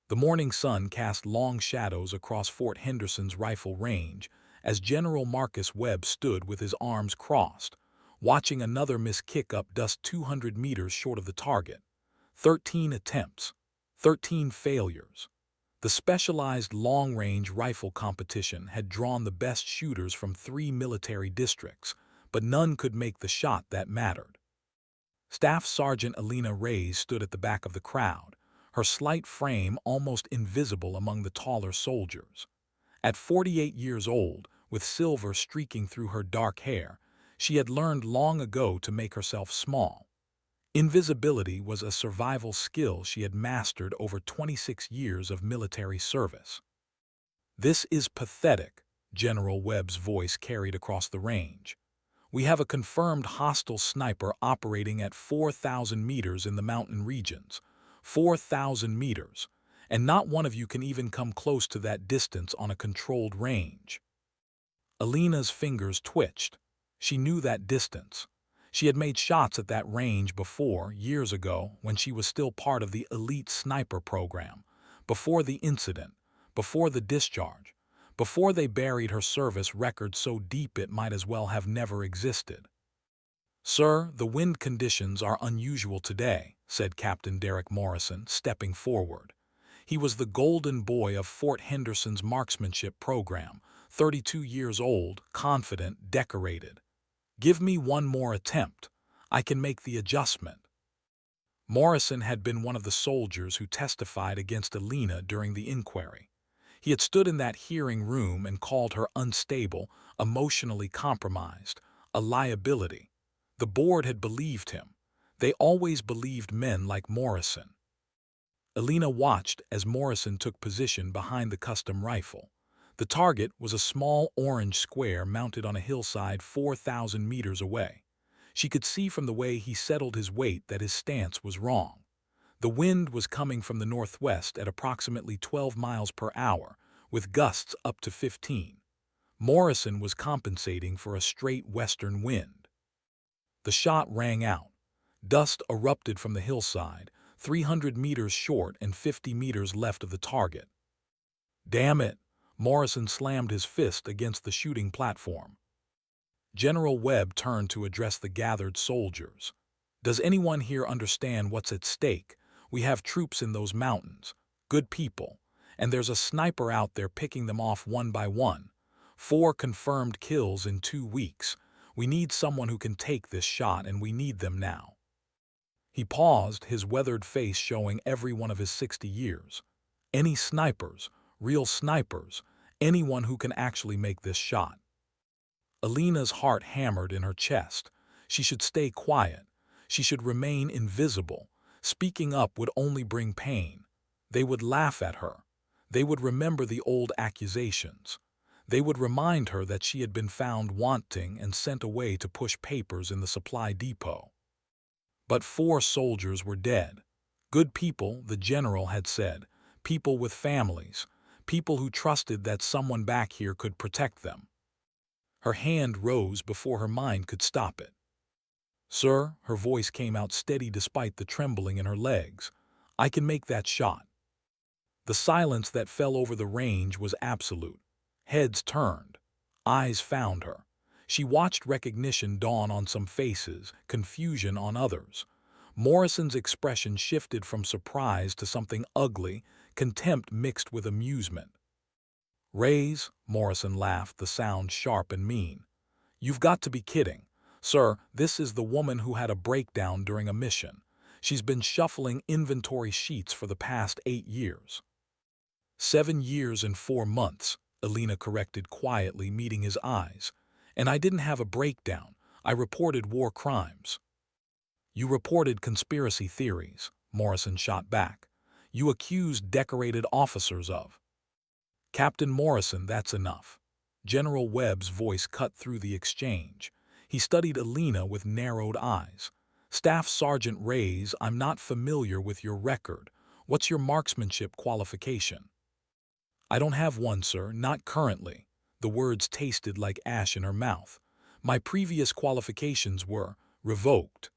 The morning sun cast long shadows across Fort Henderson's rifle range as General Marcus Webb stood with his arms crossed, watching another miss kick up dust 200 meters short of the target. 13 attempts, 13 failures. The specialized long-range rifle competition had drawn the best shooters from 3 military districts, but none could make the shot that mattered. Staff Sergeant Alina Reyes stood at the back of the crowd, her slight frame almost invisible among the taller soldiers. At 48 years old, with silver streaking through her dark hair, she had learned long ago to make herself small. Invisibility was a survival skill she had mastered over 26 years of military service. "This is pathetic," General Webb's voice carried across the range. "We have a confirmed hostile sniper operating at 4,000 meters in the mountain regions. 4,000 meters, and not one of you can even come close to that distance on a controlled range." Alina's fingers twitched. She knew that distance. She had made shots at that range before, years ago, when she was still part of the elite sniper program, before the incident, before the discharge, before they buried her service record so deep it might as well have never existed. "Sir, the wind conditions are unusual today," said Captain Derek Morrison, stepping forward. He was the golden boy of Fort Henderson's marksmanship program, 32 years old, confident, decorated. "Give me one more attempt. I can make the adjustment." Morrison had been one of the soldiers who testified against Alina during the inquiry. He had stood in that hearing room and called her unstable, emotionally compromised, a liability. The board had believed him. They always believed men like Morrison. Alina watched as Morrison took position behind the custom rifle. The target was a small orange square mounted on a hillside 4,000 meters away. She could see from the way he settled his weight that his stance was wrong. The wind was coming from the northwest at approximately 12 miles per hour, with gusts up to 15. Morrison was compensating for a straight western wind. The shot rang out. Dust erupted from the hillside, 300 meters short and 50 meters left of the target. "Damn it!" Morrison slammed his fist against the shooting platform. General Webb turned to address the gathered soldiers. "Does anyone here understand what's at stake? We have troops in those mountains, good people, and there's a sniper out there picking them off one by one. 4 confirmed kills in 2 weeks. We need someone who can take this shot, and we need them now." He paused, his weathered face showing every one of his 60 years. "Any snipers, real snipers, anyone who can actually make this shot." Alina's heart hammered in her chest. She should stay quiet. She should remain invisible. Speaking up would only bring pain. They would laugh at her. They would remember the old accusations. They would remind her that she had been found wanting and sent away to push papers in the supply depot. But 4 soldiers were dead. Good people, the general had said, people with families, people who trusted that someone back here could protect them. Her hand rose before her mind could stop it. "Sir," her voice came out steady despite the trembling in her legs, "I can make that shot." The silence that fell over the range was absolute. Heads turned. Eyes found her. She watched recognition dawn on some faces, confusion on others. Morrison's expression shifted from surprise to something ugly, contempt mixed with amusement. "Reyes," Morrison laughed, the sound sharp and mean. "You've got to be kidding. Sir, this is the woman who had a breakdown during a mission. She's been shuffling inventory sheets for the past 8 years. 7 years and 4 months, Alina corrected quietly, meeting his eyes. "And I didn't have a breakdown. I reported war crimes." "You reported conspiracy theories," Morrison shot back. "You accused decorated officers of—" "Captain Morrison, that's enough." General Webb's voice cut through the exchange. He studied Alina with narrowed eyes. "Staff Sergeant Reyes, I'm not familiar with your record. What's your marksmanship qualification?" "I don't have one, sir, not currently." The words tasted like ash in her mouth. "My previous qualifications were revoked."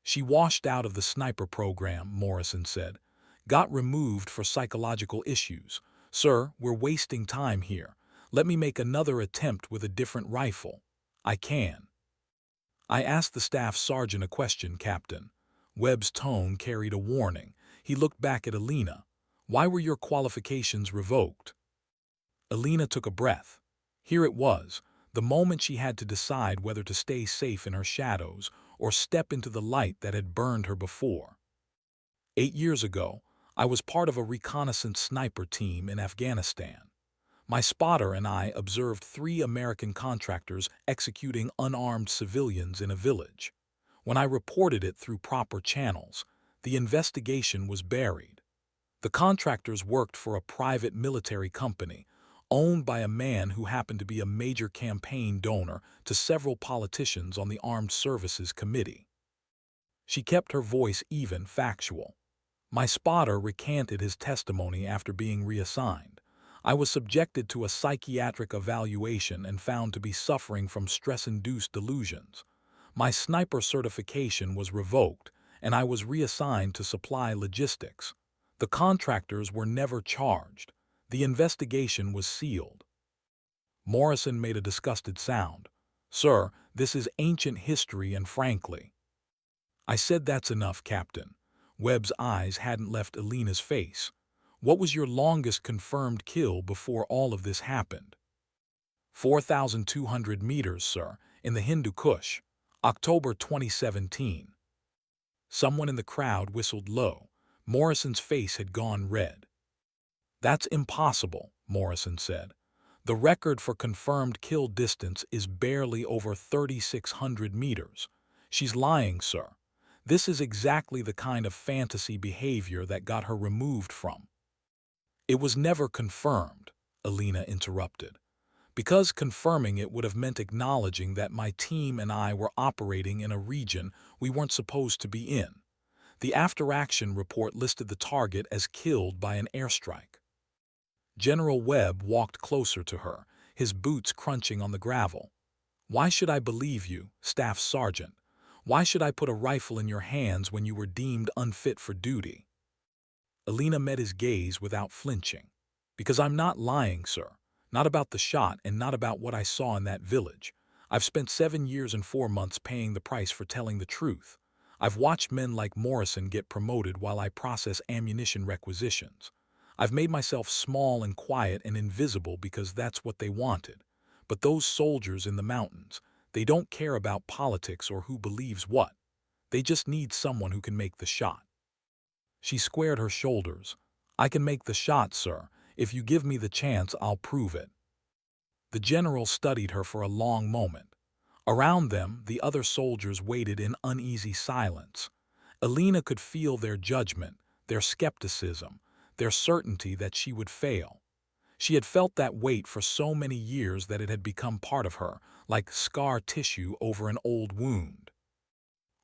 "She washed out of the sniper program," Morrison said. Got removed for psychological issues. Sir, we're wasting time here. Let me make another attempt with a different rifle. I can. I asked the staff sergeant a question, Captain. Webb's tone carried a warning. He looked back at Alina. Why were your qualifications revoked? Alina took a breath. Here it was, the moment she had to decide whether to stay safe in her shadows or step into the light that had burned her before. 8 years ago, I was part of a reconnaissance sniper team in Afghanistan. My spotter and I observed 3 American contractors executing unarmed civilians in a village. When I reported it through proper channels, the investigation was buried. The contractors worked for a private military company, owned by a man who happened to be a major campaign donor to several politicians on the Armed Services Committee. She kept her voice even, factual. My spotter recanted his testimony after being reassigned. I was subjected to a psychiatric evaluation and found to be suffering from stress-induced delusions. My sniper certification was revoked, and I was reassigned to supply logistics. The contractors were never charged. The investigation was sealed. Morrison made a disgusted sound. Sir, this is ancient history and frankly. I said that's enough, Captain. Webb's eyes hadn't left Alina's face. What was your longest confirmed kill before all of this happened? 4,200 meters, sir, in the Hindu Kush. October 2017. Someone in the crowd whistled low. Morrison's face had gone red. That's impossible, Morrison said. The record for confirmed kill distance is barely over 3,600 meters. She's lying, sir. This is exactly the kind of fantasy behavior that got her removed from. It was never confirmed, Alina interrupted, because confirming it would have meant acknowledging that my team and I were operating in a region we weren't supposed to be in. The after-action report listed the target as killed by an airstrike. General Webb walked closer to her, his boots crunching on the gravel. Why should I believe you, Staff Sergeant? Why should I put a rifle in your hands when you were deemed unfit for duty? Alina met his gaze without flinching. Because I'm not lying, sir. Not about the shot and not about what I saw in that village. I've spent 7 years and 4 months paying the price for telling the truth. I've watched men like Morrison get promoted while I process ammunition requisitions. I've made myself small and quiet and invisible because that's what they wanted. But those soldiers in the mountains, they don't care about politics or who believes what. They just need someone who can make the shot. She squared her shoulders. I can make the shot, sir. If you give me the chance, I'll prove it. The general studied her for a long moment. Around them, the other soldiers waited in uneasy silence. Alina could feel their judgment, their skepticism, their certainty that she would fail. She had felt that weight for so many years that it had become part of her, like scar tissue over an old wound.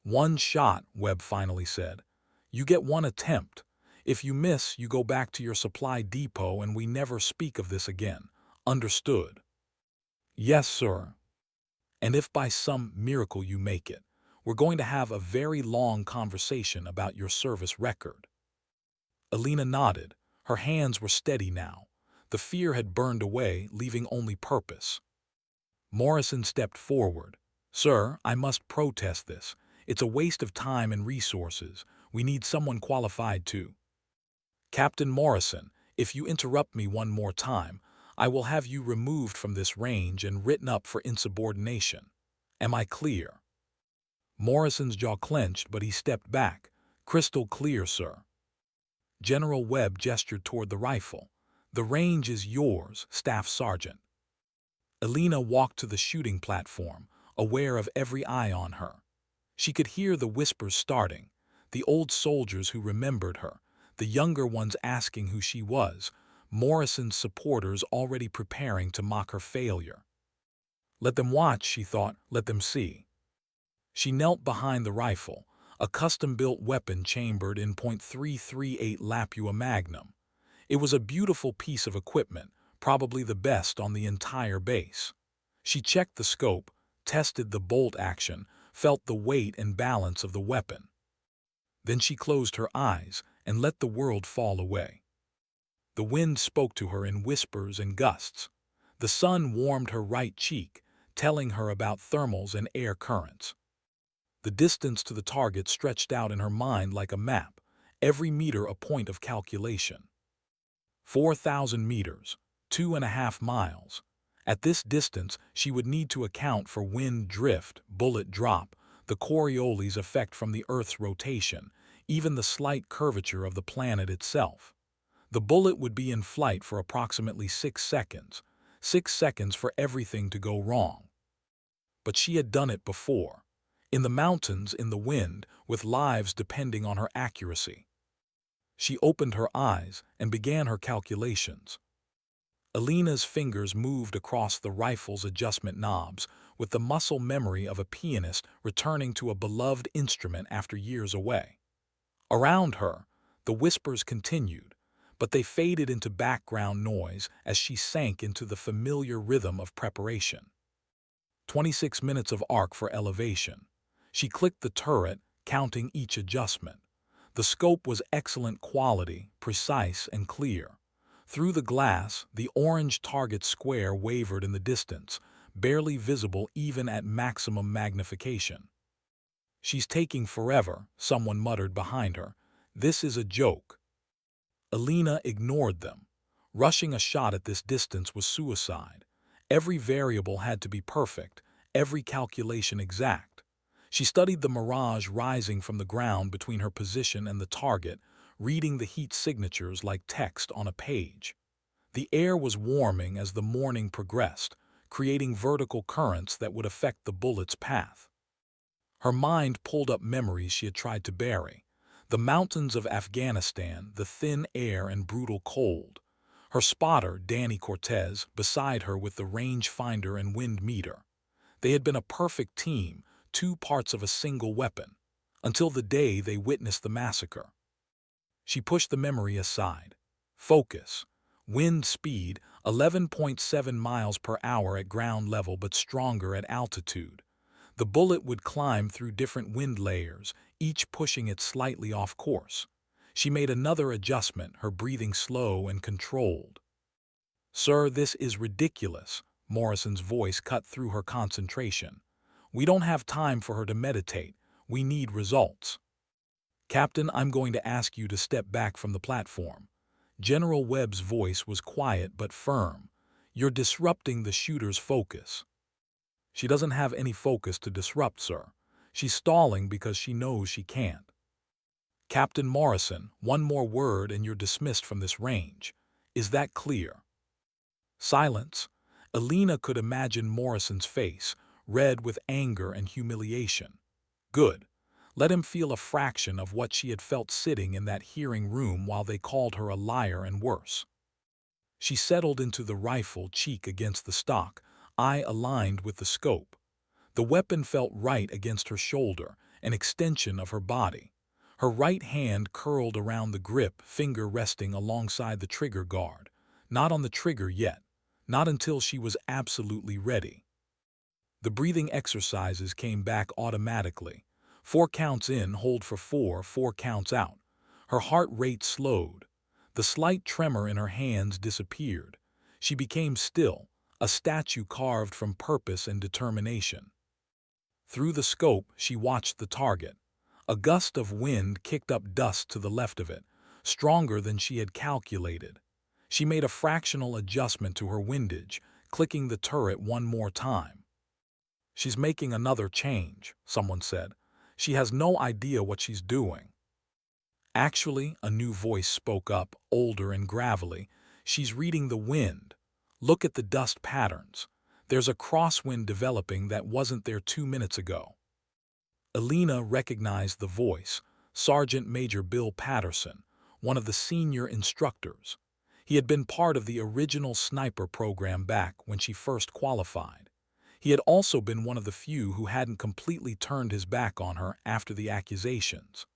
One shot, Webb finally said. You get one attempt. If you miss, you go back to your supply depot and we never speak of this again. Understood? Yes, sir. And if by some miracle you make it, we're going to have a very long conversation about your service record. Alina nodded. Her hands were steady now. The fear had burned away, leaving only purpose. Morrison stepped forward. Sir, I must protest this. It's a waste of time and resources. We need someone qualified too. Captain Morrison, if you interrupt me one more time, I will have you removed from this range and written up for insubordination. Am I clear? Morrison's jaw clenched, but he stepped back. Crystal clear, sir. General Webb gestured toward the rifle. The range is yours, Staff Sergeant. Alina walked to the shooting platform, aware of every eye on her. She could hear the whispers starting, the old soldiers who remembered her, the younger ones asking who she was, Morrison's supporters already preparing to mock her failure. Let them watch, she thought, let them see. She knelt behind the rifle, a custom-built weapon chambered in .338 Lapua Magnum. It was a beautiful piece of equipment, probably the best on the entire base. She checked the scope, tested the bolt action, felt the weight and balance of the weapon. Then she closed her eyes, and let the world fall away. The wind spoke to her in whispers and gusts. The sun warmed her right cheek, telling her about thermals and air currents. The distance to the target stretched out in her mind like a map, every meter a point of calculation. 4,000 meters, 2.5 miles. At this distance, she would need to account for wind drift, bullet drop, the Coriolis effect from the Earth's rotation, even the slight curvature of the planet itself. The bullet would be in flight for approximately 6 seconds. 6 seconds for everything to go wrong. But she had done it before. In the mountains, in the wind, with lives depending on her accuracy. She opened her eyes and began her calculations. Alina's fingers moved across the rifle's adjustment knobs with the muscle memory of a pianist returning to a beloved instrument after years away. Around her, the whispers continued, but they faded into background noise as she sank into the familiar rhythm of preparation. 26 minutes of arc for elevation. She clicked the turret, counting each adjustment. The scope was excellent quality, precise and clear. Through the glass, the orange target square wavered in the distance, barely visible even at maximum magnification. "She's taking forever," someone muttered behind her. "This is a joke." Alina ignored them. Rushing a shot at this distance was suicide. Every variable had to be perfect, every calculation exact. She studied the mirage rising from the ground between her position and the target, reading the heat signatures like text on a page. The air was warming as the morning progressed, creating vertical currents that would affect the bullet's path. Her mind pulled up memories she had tried to bury. The mountains of Afghanistan, the thin air and brutal cold. Her spotter, Danny Cortez, beside her with the rangefinder and wind meter. They had been a perfect team, 2 parts of a single weapon, until the day they witnessed the massacre. She pushed the memory aside. Focus. Wind speed, 11.7 miles per hour at ground level but stronger at altitude. The bullet would climb through different wind layers, each pushing it slightly off course. She made another adjustment, her breathing slow and controlled. "Sir, this is ridiculous," Morrison's voice cut through her concentration. "We don't have time for her to meditate. We need results." "Captain, I'm going to ask you to step back from the platform." General Webb's voice was quiet but firm. "You're disrupting the shooter's focus." "She doesn't have any focus to disrupt, sir. She's stalling because she knows she can't." "Captain Morrison, one more word and you're dismissed from this range. Is that clear?" Silence. Alina could imagine Morrison's face, red with anger and humiliation. Good. Let him feel a fraction of what she had felt sitting in that hearing room while they called her a liar and worse. She settled into the rifle, cheek against the stock, eye aligned with the scope. The weapon felt right against her shoulder, an extension of her body. Her right hand curled around the grip, finger resting alongside the trigger guard. Not on the trigger yet. Not until she was absolutely ready. The breathing exercises came back automatically. 4 counts in, hold for 4, 4 counts out. Her heart rate slowed. The slight tremor in her hands disappeared. She became still, a statue carved from purpose and determination. Through the scope, she watched the target. A gust of wind kicked up dust to the left of it, stronger than she had calculated. She made a fractional adjustment to her windage, clicking the turret one more time. "She's making another change," someone said. "She has no idea what she's doing." Actually, a new voice spoke up, older and gravelly. "She's reading the wind. Look at the dust patterns. There's a crosswind developing that wasn't there 2 minutes ago." Alina recognized the voice, Sergeant Major Bill Patterson, one of the senior instructors. He had been part of the original sniper program back when she first qualified. He had also been one of the few who hadn't completely turned his back on her after the accusations.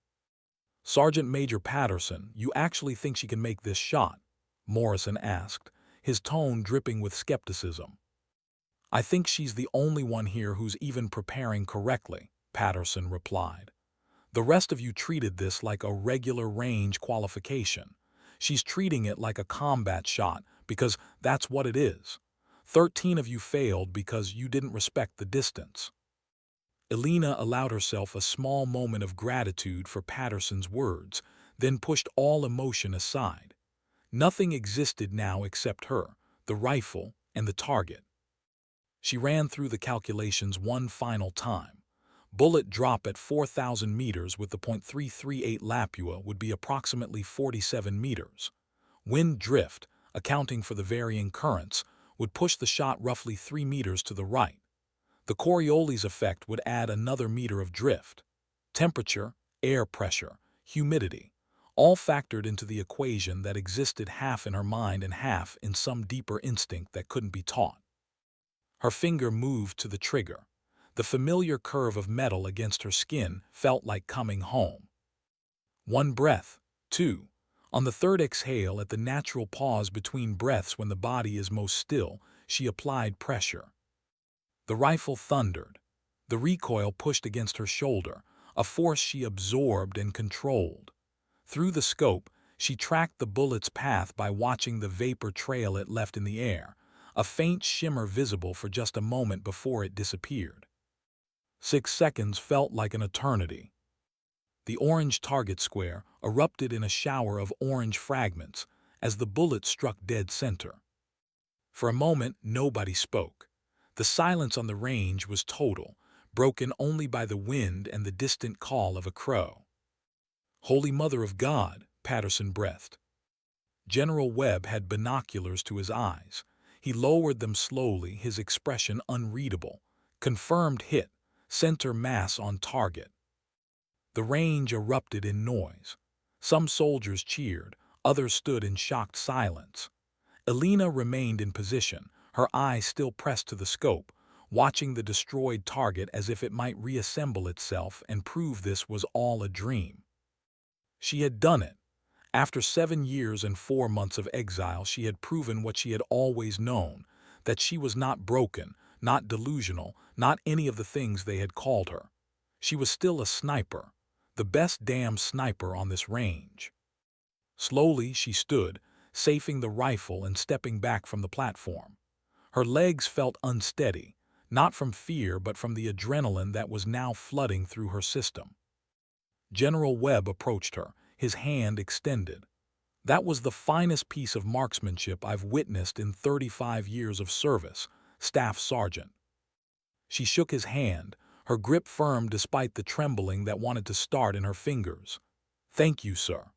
"Sergeant Major Patterson, you actually think she can make this shot?" Morrison asked, his tone dripping with skepticism. "I think she's the only one here who's even preparing correctly," Patterson replied. The rest of you treated this like a regular range qualification. She's treating it like a combat shot because that's what it is. 13 of you failed because you didn't respect the distance. Elena allowed herself a small moment of gratitude for Patterson's words, then pushed all emotion aside. Nothing existed now except her, the rifle, and the target. She ran through the calculations one final time. Bullet drop at 4,000 meters with the .338 Lapua would be approximately 47 meters. Wind drift, accounting for the varying currents, would push the shot roughly 3 meters to the right. The Coriolis effect would add another meter of drift. Temperature, air pressure, humidity, all factored into the equation that existed half in her mind and half in some deeper instinct that couldn't be taught. Her finger moved to the trigger. The familiar curve of metal against her skin felt like coming home. One breath, two. On the third exhale, at the natural pause between breaths when the body is most still, she applied pressure. The rifle thundered. The recoil pushed against her shoulder, a force she absorbed and controlled. Through the scope, she tracked the bullet's path by watching the vapor trail it left in the air, a faint shimmer visible for just a moment before it disappeared. 6 seconds felt like an eternity. The orange target square erupted in a shower of orange fragments as the bullet struck dead center. For a moment, nobody spoke. The silence on the range was total, broken only by the wind and the distant call of a crow. "Holy Mother of God," Patterson breathed. General Webb had binoculars to his eyes. He lowered them slowly, his expression unreadable. Confirmed hit, center mass on target. The range erupted in noise. Some soldiers cheered, others stood in shocked silence. Elena remained in position, her eyes still pressed to the scope, watching the destroyed target as if it might reassemble itself and prove this was all a dream. She had done it. After 7 years and 4 months of exile, she had proven what she had always known, that she was not broken, not delusional, not any of the things they had called her. She was still a sniper, the best damn sniper on this range. Slowly she stood, safing the rifle and stepping back from the platform. Her legs felt unsteady, not from fear but from the adrenaline that was now flooding through her system. General Webb approached her, his hand extended. "That was the finest piece of marksmanship I've witnessed in 35 years of service, Staff Sergeant." She shook his hand, her grip firm despite the trembling that wanted to start in her fingers. "Thank you, sir.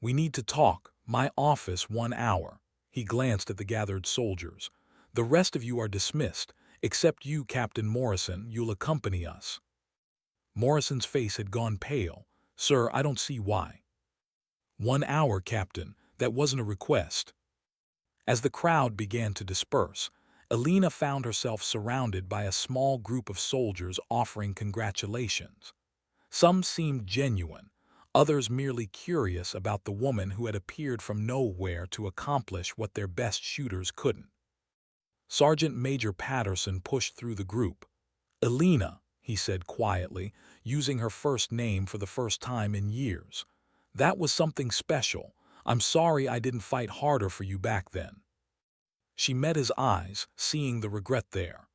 We need to talk. My office, 1 hour." He glanced at the gathered soldiers. "The rest of you are dismissed, except you, Captain Morrison. You'll accompany us." Morrison's face had gone pale. "Sir, I don't see why." 1 hour, Captain. That wasn't a request." As the crowd began to disperse, Elena found herself surrounded by a small group of soldiers offering congratulations. Some seemed genuine, others merely curious about the woman who had appeared from nowhere to accomplish what their best shooters couldn't. Sergeant Major Patterson pushed through the group. "Elena," he said quietly, using her first name for the first time in years. "That was something special. I'm sorry I didn't fight harder for you back then." She met his eyes, seeing the regret there.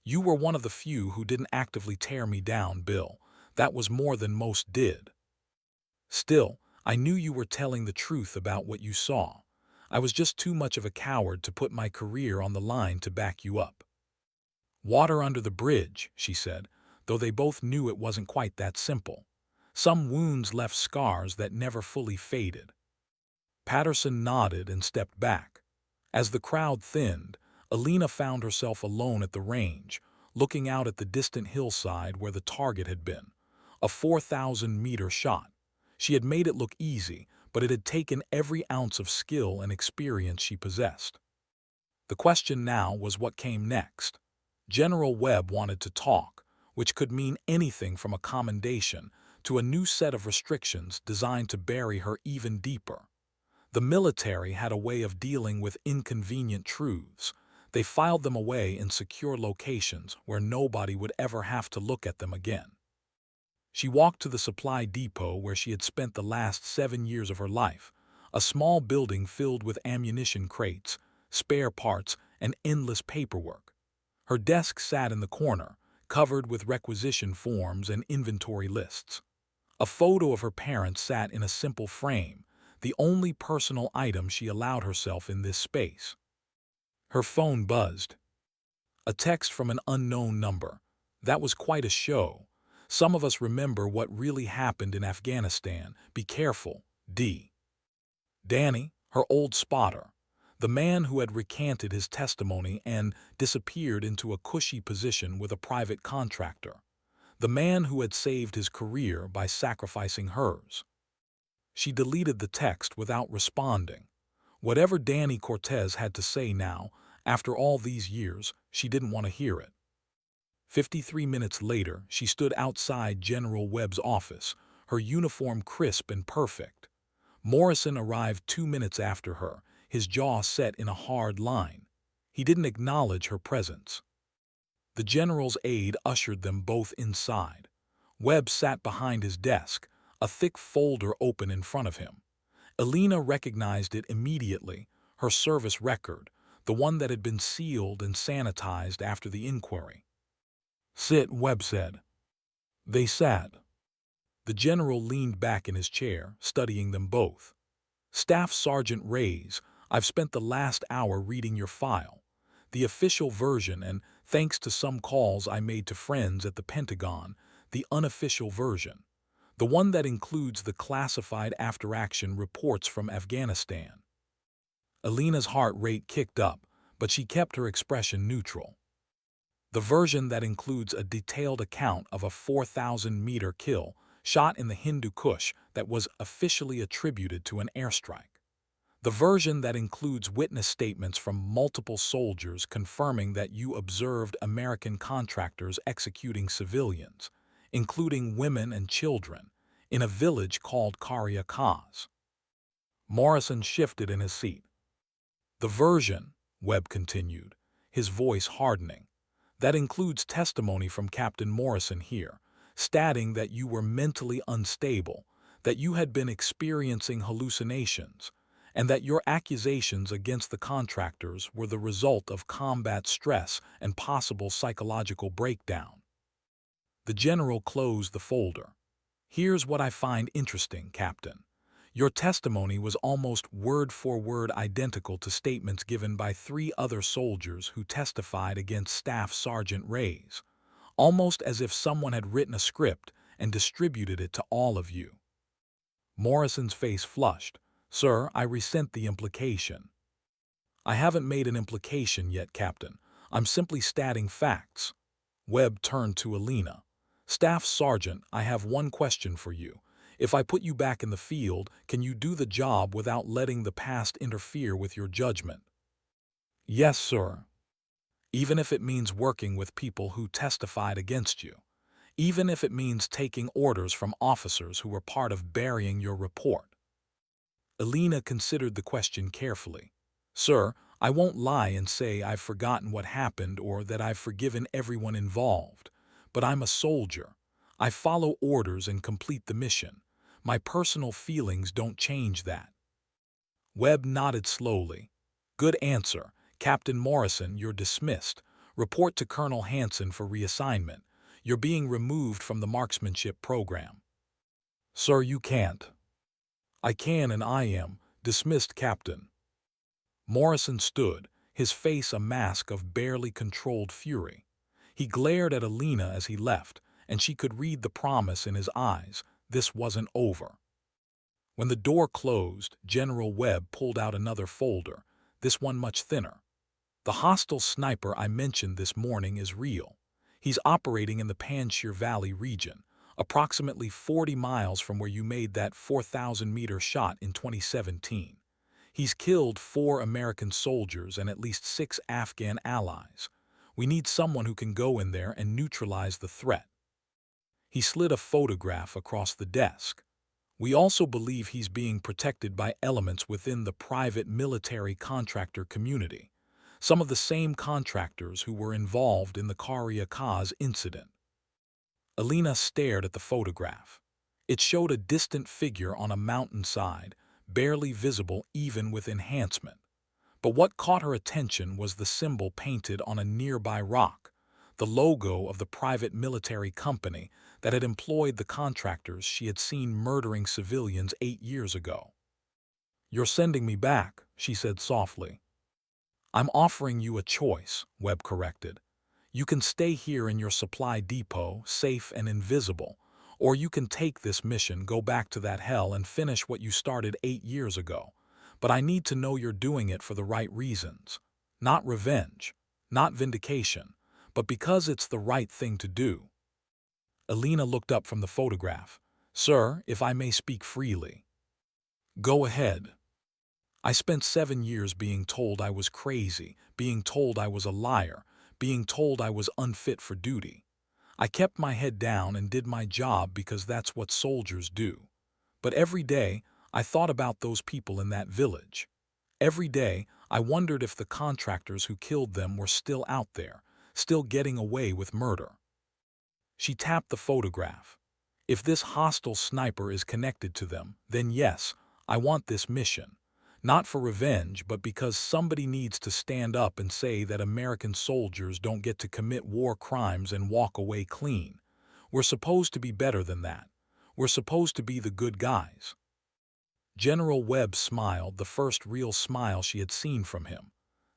"You were one of the few who didn't actively tear me down, Bill. That was more than most did. Still, I knew you were telling the truth about what you saw. I was just too much of a coward to put my career on the line to back you up." "Water under the bridge," she said, though they both knew it wasn't quite that simple. Some wounds left scars that never fully faded. Patterson nodded and stepped back. As the crowd thinned, Elena found herself alone at the range, looking out at the distant hillside where the target had been. A 4,000-meter shot. She had made it look easy, but it had taken every ounce of skill and experience she possessed. The question now was what came next. General Webb wanted to talk, which could mean anything from a commendation to a new set of restrictions designed to bury her even deeper. The military had a way of dealing with inconvenient truths. They filed them away in secure locations where nobody would ever have to look at them again. She walked to the supply depot where she had spent the last 7 years of her life, a small building filled with ammunition crates, spare parts, and endless paperwork. Her desk sat in the corner, covered with requisition forms and inventory lists. A photo of her parents sat in a simple frame, the only personal item she allowed herself in this space. Her phone buzzed. A text from an unknown number. That was quite a show. Some of us remember what really happened in Afghanistan. Be careful, D. Danny, her old spotter, the man who had recanted his testimony and disappeared into a cushy position with a private contractor, the man who had saved his career by sacrificing hers. She deleted the text without responding. Whatever Danny Cortez had to say now, after all these years, she didn't want to hear it. 53 minutes later, she stood outside General Webb's office, her uniform crisp and perfect. Morrison arrived 2 minutes after her, his jaw set in a hard line. He didn't acknowledge her presence. The general's aide ushered them both inside. Webb sat behind his desk, a thick folder open in front of him. Alina recognized it immediately, her service record, the one that had been sealed and sanitized after the inquiry. "Sit," Webb said. They sat. The general leaned back in his chair, studying them both. "Staff Sergeant Reyes, I've spent the last hour reading your file. The official version, and thanks to some calls I made to friends at the Pentagon, the unofficial version. The one that includes the classified after-action reports from Afghanistan." Alina's heart rate kicked up, but she kept her expression neutral. "The version that includes a detailed account of a 4,000-meter kill shot in the Hindu Kush that was officially attributed to an airstrike. The version that includes witness statements from multiple soldiers confirming that you observed American contractors executing civilians, including women and children, in a village called Karya Kaz." Morrison shifted in his seat. "The version," Webb continued, his voice hardening, "that includes testimony from Captain Morrison here, stating that you were mentally unstable, that you had been experiencing hallucinations, and that your accusations against the contractors were the result of combat stress and possible psychological breakdown." The general closed the folder. "Here's what I find interesting, Captain. Your testimony was almost word-for-word identical to statements given by 3 other soldiers who testified against Staff Sergeant Reyes, almost as if someone had written a script and distributed it to all of you." Morrison's face flushed. "Sir, I resent the implication." "I haven't made an implication yet, Captain. I'm simply stating facts." Webb turned to Alina. "Staff Sergeant, I have one question for you. If I put you back in the field, can you do the job without letting the past interfere with your judgment?" "Yes, sir. Even if it means working with people who testified against you. Even if it means taking orders from officers who were part of burying your report." Alina considered the question carefully. "Sir, I won't lie and say I've forgotten what happened or that I've forgiven everyone involved. But I'm a soldier. I follow orders and complete the mission. My personal feelings don't change that." Webb nodded slowly. "Good answer. Captain Morrison, you're dismissed. Report to Colonel Hanson for reassignment. You're being removed from the marksmanship program." "Sir, you can't." "I can and I am. Dismissed, Captain." Morrison stood, his face a mask of barely controlled fury. He glared at Alina as he left, and she could read the promise in his eyes. This wasn't over. When the door closed, General Webb pulled out another folder, this one much thinner. "The hostile sniper I mentioned this morning is real. He's operating in the Panjshir Valley region, approximately 40 miles from where you made that 4,000-meter shot in 2017. He's killed 4 American soldiers and at least 6 Afghan allies. We need someone who can go in there and neutralize the threat." He slid a photograph across the desk. "We also believe he's being protected by elements within the private military contractor community, some of the same contractors who were involved in the Karya Kaz incident." Alina stared at the photograph. It showed a distant figure on a mountainside, barely visible even with enhancement. But what caught her attention was the symbol painted on a nearby rock, the logo of the private military company that had employed the contractors she had seen murdering civilians 8 years ago. "You're sending me back," she said softly. "I'm offering you a choice," Webb corrected. "You can stay here in your supply depot, safe and invisible, or you can take this mission, go back to that hell and finish what you started 8 years ago. But I need to know you're doing it for the right reasons. Not revenge, not vindication, but because it's the right thing to do." Alina looked up from the photograph. "Sir, if I may speak freely." "Go ahead." "I spent 7 years being told I was crazy, being told I was a liar, being told I was unfit for duty. I kept my head down and did my job because that's what soldiers do. But every day, I thought about those people in that village. Every day, I wondered if the contractors who killed them were still out there, still getting away with murder." She tapped the photograph. "If this hostile sniper is connected to them, then yes, I want this mission. Not for revenge, but because somebody needs to stand up and say that American soldiers don't get to commit war crimes and walk away clean. We're supposed to be better than that. We're supposed to be the good guys." General Webb smiled, the first real smile she had seen from him.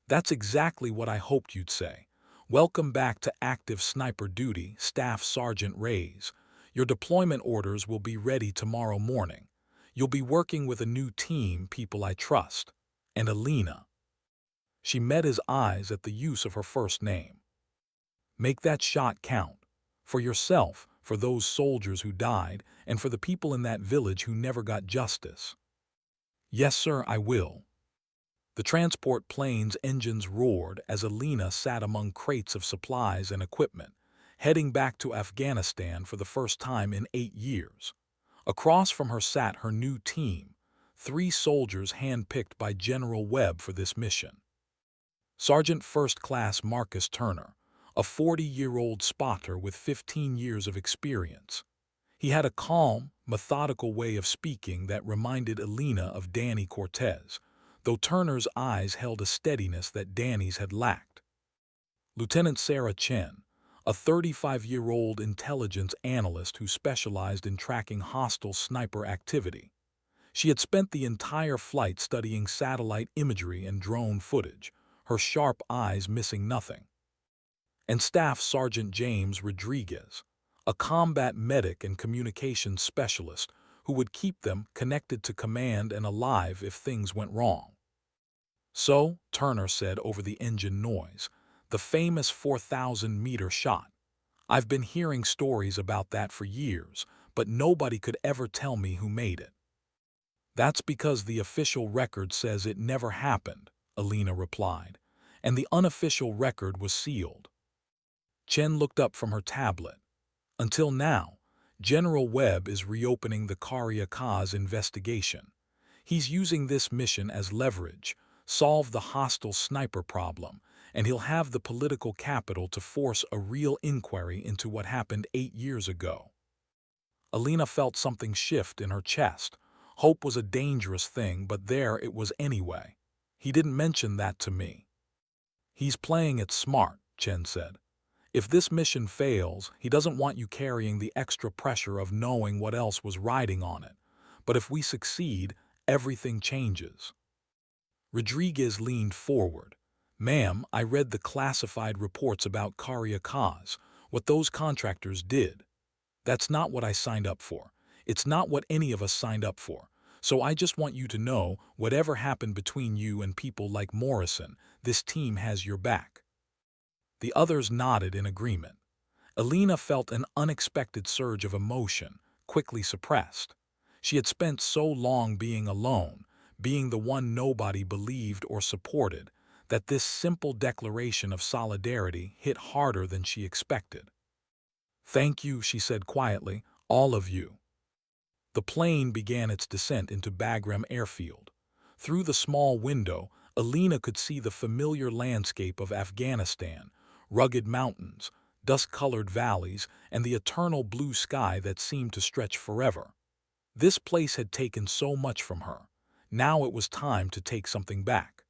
"That's exactly what I hoped you'd say. Welcome back to active sniper duty, Staff Sergeant Reyes. Your deployment orders will be ready tomorrow morning. You'll be working with a new team, people I trust. And Alina." She met his eyes at the use of her first name. "Make that shot count. For yourself, for those soldiers who died, and for the people in that village who never got justice." "Yes, sir, I will." The transport plane's engines roared as Alina sat among crates of supplies and equipment, heading back to Afghanistan for the first time in 8 years. Across from her sat her new team, 3 soldiers handpicked by General Webb for this mission. Sergeant First Class Marcus Turner, a 40-year-old spotter with 15 years of experience. He had a calm, methodical way of speaking that reminded Alina of Danny Cortez, though Turner's eyes held a steadiness that Danny's had lacked. Lieutenant Sarah Chen, a 35-year-old intelligence analyst who specialized in tracking hostile sniper activity. She had spent the entire flight studying satellite imagery and drone footage, her sharp eyes missing nothing. And Staff Sergeant James Rodriguez, a combat medic and communications specialist who would keep them connected to command and alive if things went wrong. "So," Turner said over the engine noise, "the famous 4,000-meter shot. I've been hearing stories about that for years, but nobody could ever tell me who made it." "That's because the official record says it never happened," Alina replied, "and the unofficial record was sealed." Chen looked up from her tablet. "Until now, General Webb is reopening the Karya Kaz investigation. He's using this mission as leverage, solve the hostile sniper problem, and he'll have the political capital to force a real inquiry into what happened 8 years ago." Alina felt something shift in her chest. Hope was a dangerous thing, but there it was anyway. "He didn't mention that to me." "He's playing it smart," Chen said. "If this mission fails, he doesn't want you carrying the extra pressure of knowing what else was riding on it. But if we succeed, everything changes." Rodriguez leaned forward. "Ma'am, I read the classified reports about Karya Kaz, what those contractors did. That's not what I signed up for. It's not what any of us signed up for. So I just want you to know, whatever happened between you and people like Morrison, this team has your back." The others nodded in agreement. Alina felt an unexpected surge of emotion, quickly suppressed. She had spent so long being alone, being the one nobody believed or supported, that this simple declaration of solidarity hit harder than she expected. "Thank you," she said quietly, "all of you." The plane began its descent into Bagram Airfield. Through the small window, Alina could see the familiar landscape of Afghanistan, rugged mountains, dust-colored valleys, and the eternal blue sky that seemed to stretch forever. This place had taken so much from her. Now it was time to take something back.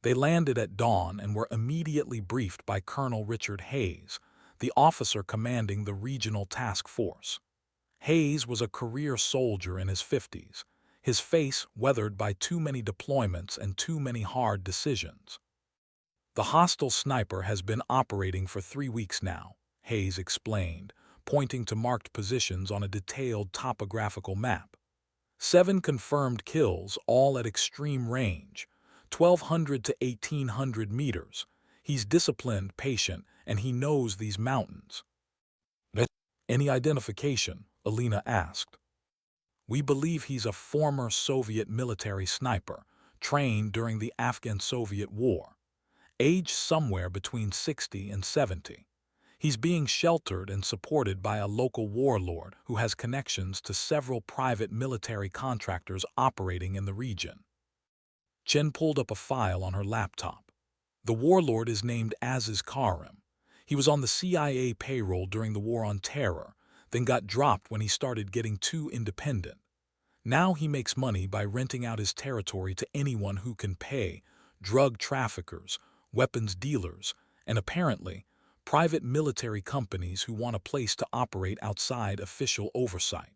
They landed at dawn and were immediately briefed by Colonel Richard Hayes, the officer commanding the regional task force. Hayes was a career soldier in his 50s, his face weathered by too many deployments and too many hard decisions. The hostile sniper has been operating for 3 weeks now, Hayes explained, pointing to marked positions on a detailed topographical map. 7 confirmed kills, all at extreme range, 1,200 to 1,800 meters. He's disciplined, patient, and he knows these mountains. Any identification? Alina asked. We believe he's a former Soviet military sniper, trained during the Afghan-Soviet War. Age somewhere between 60 and 70. He's being sheltered and supported by a local warlord who has connections to several private military contractors operating in the region. Chen pulled up a file on her laptop. The warlord is named Aziz Karim. He was on the CIA payroll during the War on Terror, then got dropped when he started getting too independent. Now he makes money by renting out his territory to anyone who can pay, drug traffickers, weapons dealers, and apparently, private military companies who want a place to operate outside official oversight.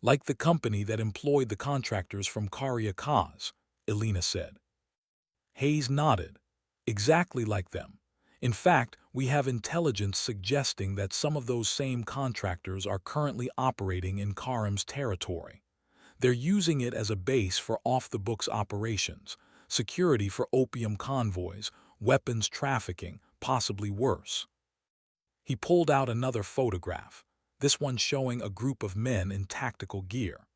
Like the company that employed the contractors from Karya Kaz, Alina said. Hayes nodded. Exactly like them. In fact, we have intelligence suggesting that some of those same contractors are currently operating in Karim's territory. They're using it as a base for off-the-books operations, security for opium convoys, weapons trafficking, possibly worse. He pulled out another photograph, this one showing a group of men in tactical gear.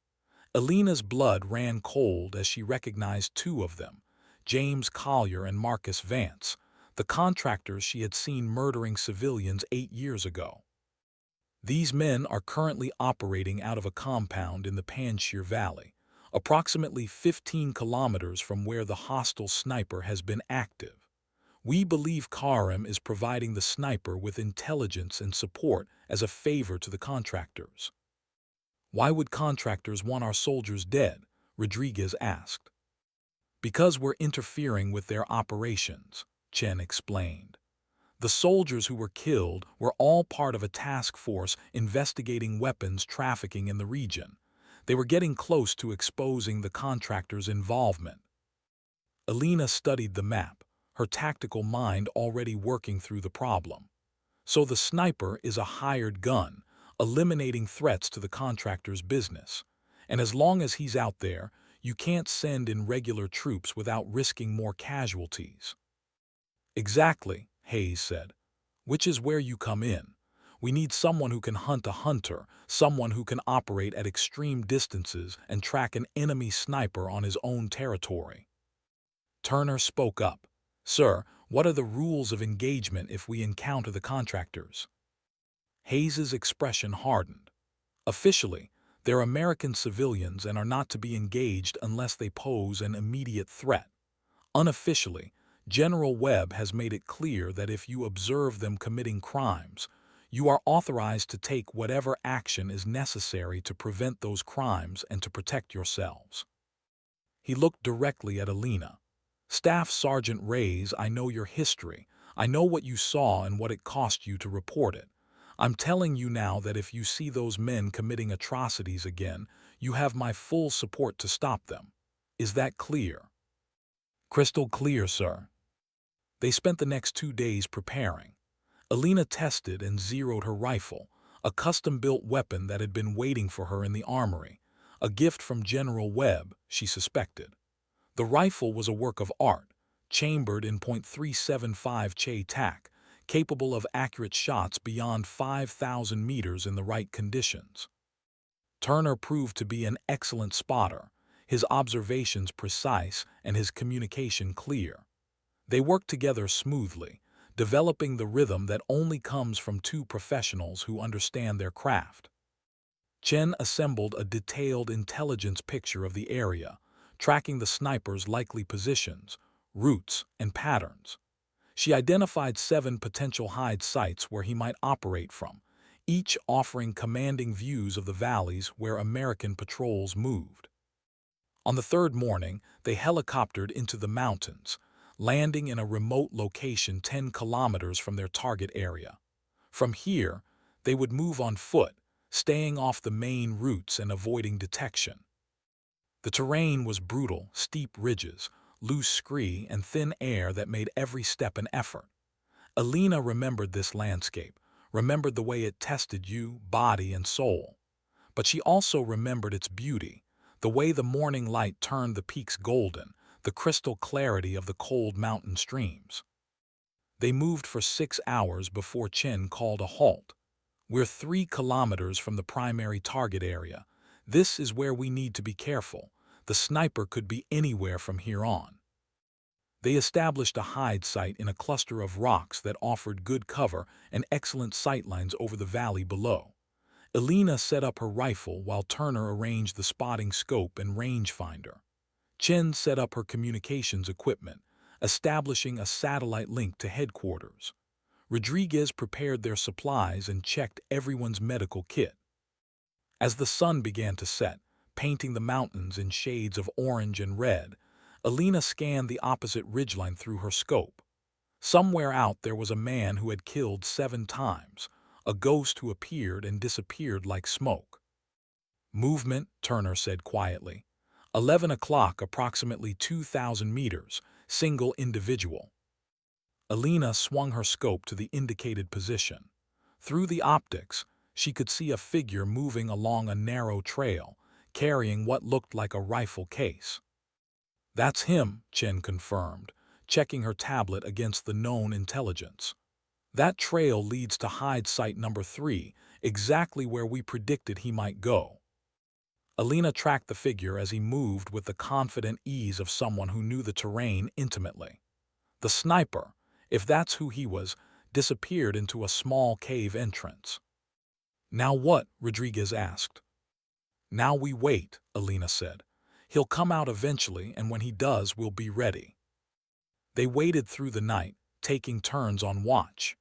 Alina's blood ran cold as she recognized 2 of them, James Collier and Marcus Vance, the contractors she had seen murdering civilians 8 years ago. These men are currently operating out of a compound in the Panjshir Valley, approximately 15 kilometers from where the hostile sniper has been active. We believe Karim is providing the sniper with intelligence and support as a favor to the contractors. Why would contractors want our soldiers dead? Rodriguez asked. Because we're interfering with their operations, Chen explained. The soldiers who were killed were all part of a task force investigating weapons trafficking in the region. They were getting close to exposing the contractors' involvement. Alina studied the map, her tactical mind already working through the problem. So the sniper is a hired gun, eliminating threats to the contractor's business. And as long as he's out there, you can't send in regular troops without risking more casualties. Exactly, Hayes said. Which is where you come in. We need someone who can hunt a hunter, someone who can operate at extreme distances and track an enemy sniper on his own territory. Turner spoke up. Sir, what are the rules of engagement if we encounter the contractors? Hayes's expression hardened. Officially, they're American civilians and are not to be engaged unless they pose an immediate threat. Unofficially, General Webb has made it clear that if you observe them committing crimes, you are authorized to take whatever action is necessary to prevent those crimes and to protect yourselves. He looked directly at Alina. Staff Sergeant Reyes, I know your history. I know what you saw and what it cost you to report it. I'm telling you now that if you see those men committing atrocities again, you have my full support to stop them. Is that clear? Crystal clear, sir. They spent the next 2 days preparing. Alina tested and zeroed her rifle, a custom-built weapon that had been waiting for her in the armory, a gift from General Webb, she suspected. The rifle was a work of art, chambered in .375 Che tac, capable of accurate shots beyond 5,000 meters in the right conditions. Turner proved to be an excellent spotter, his observations precise and his communication clear. They worked together smoothly, developing the rhythm that only comes from 2 professionals who understand their craft. Chen assembled a detailed intelligence picture of the area, tracking the sniper's likely positions, routes, and patterns. She identified 7 potential hide sites where he might operate from, each offering commanding views of the valleys where American patrols moved. On the third morning, they helicoptered into the mountains, landing in a remote location 10 kilometers from their target area. From here, they would move on foot, staying off the main routes and avoiding detection. The terrain was brutal, steep ridges, loose scree, and thin air that made every step an effort. Alina remembered this landscape, remembered the way it tested you, body and soul. But she also remembered its beauty, the way the morning light turned the peaks golden, the crystal clarity of the cold mountain streams. They moved for 6 hours before Chen called a halt. "We're 3 kilometers from the primary target area. This is where we need to be careful. The sniper could be anywhere from here on." They established a hide site in a cluster of rocks that offered good cover and excellent sightlines over the valley below. Alina set up her rifle while Turner arranged the spotting scope and rangefinder. Chen set up her communications equipment, establishing a satellite link to headquarters. Rodriguez prepared their supplies and checked everyone's medical kit. As the sun began to set, painting the mountains in shades of orange and red, Alina scanned the opposite ridgeline through her scope. Somewhere out there was a man who had killed 7 times, a ghost who appeared and disappeared like smoke. "Movement," Turner said quietly. 11 o'clock, approximately 2,000 meters, single individual. Alina swung her scope to the indicated position. Through the optics, she could see a figure moving along a narrow trail, carrying what looked like a rifle case. "That's him," Chen confirmed, checking her tablet against the known intelligence. "That trail leads to hide site number 3, exactly where we predicted he might go." Alina tracked the figure as he moved with the confident ease of someone who knew the terrain intimately. The sniper, if that's who he was, disappeared into a small cave entrance. "Now what?" Rodriguez asked. "Now we wait," Alina said. "He'll come out eventually, and when he does, we'll be ready." They waited through the night, taking turns on watch.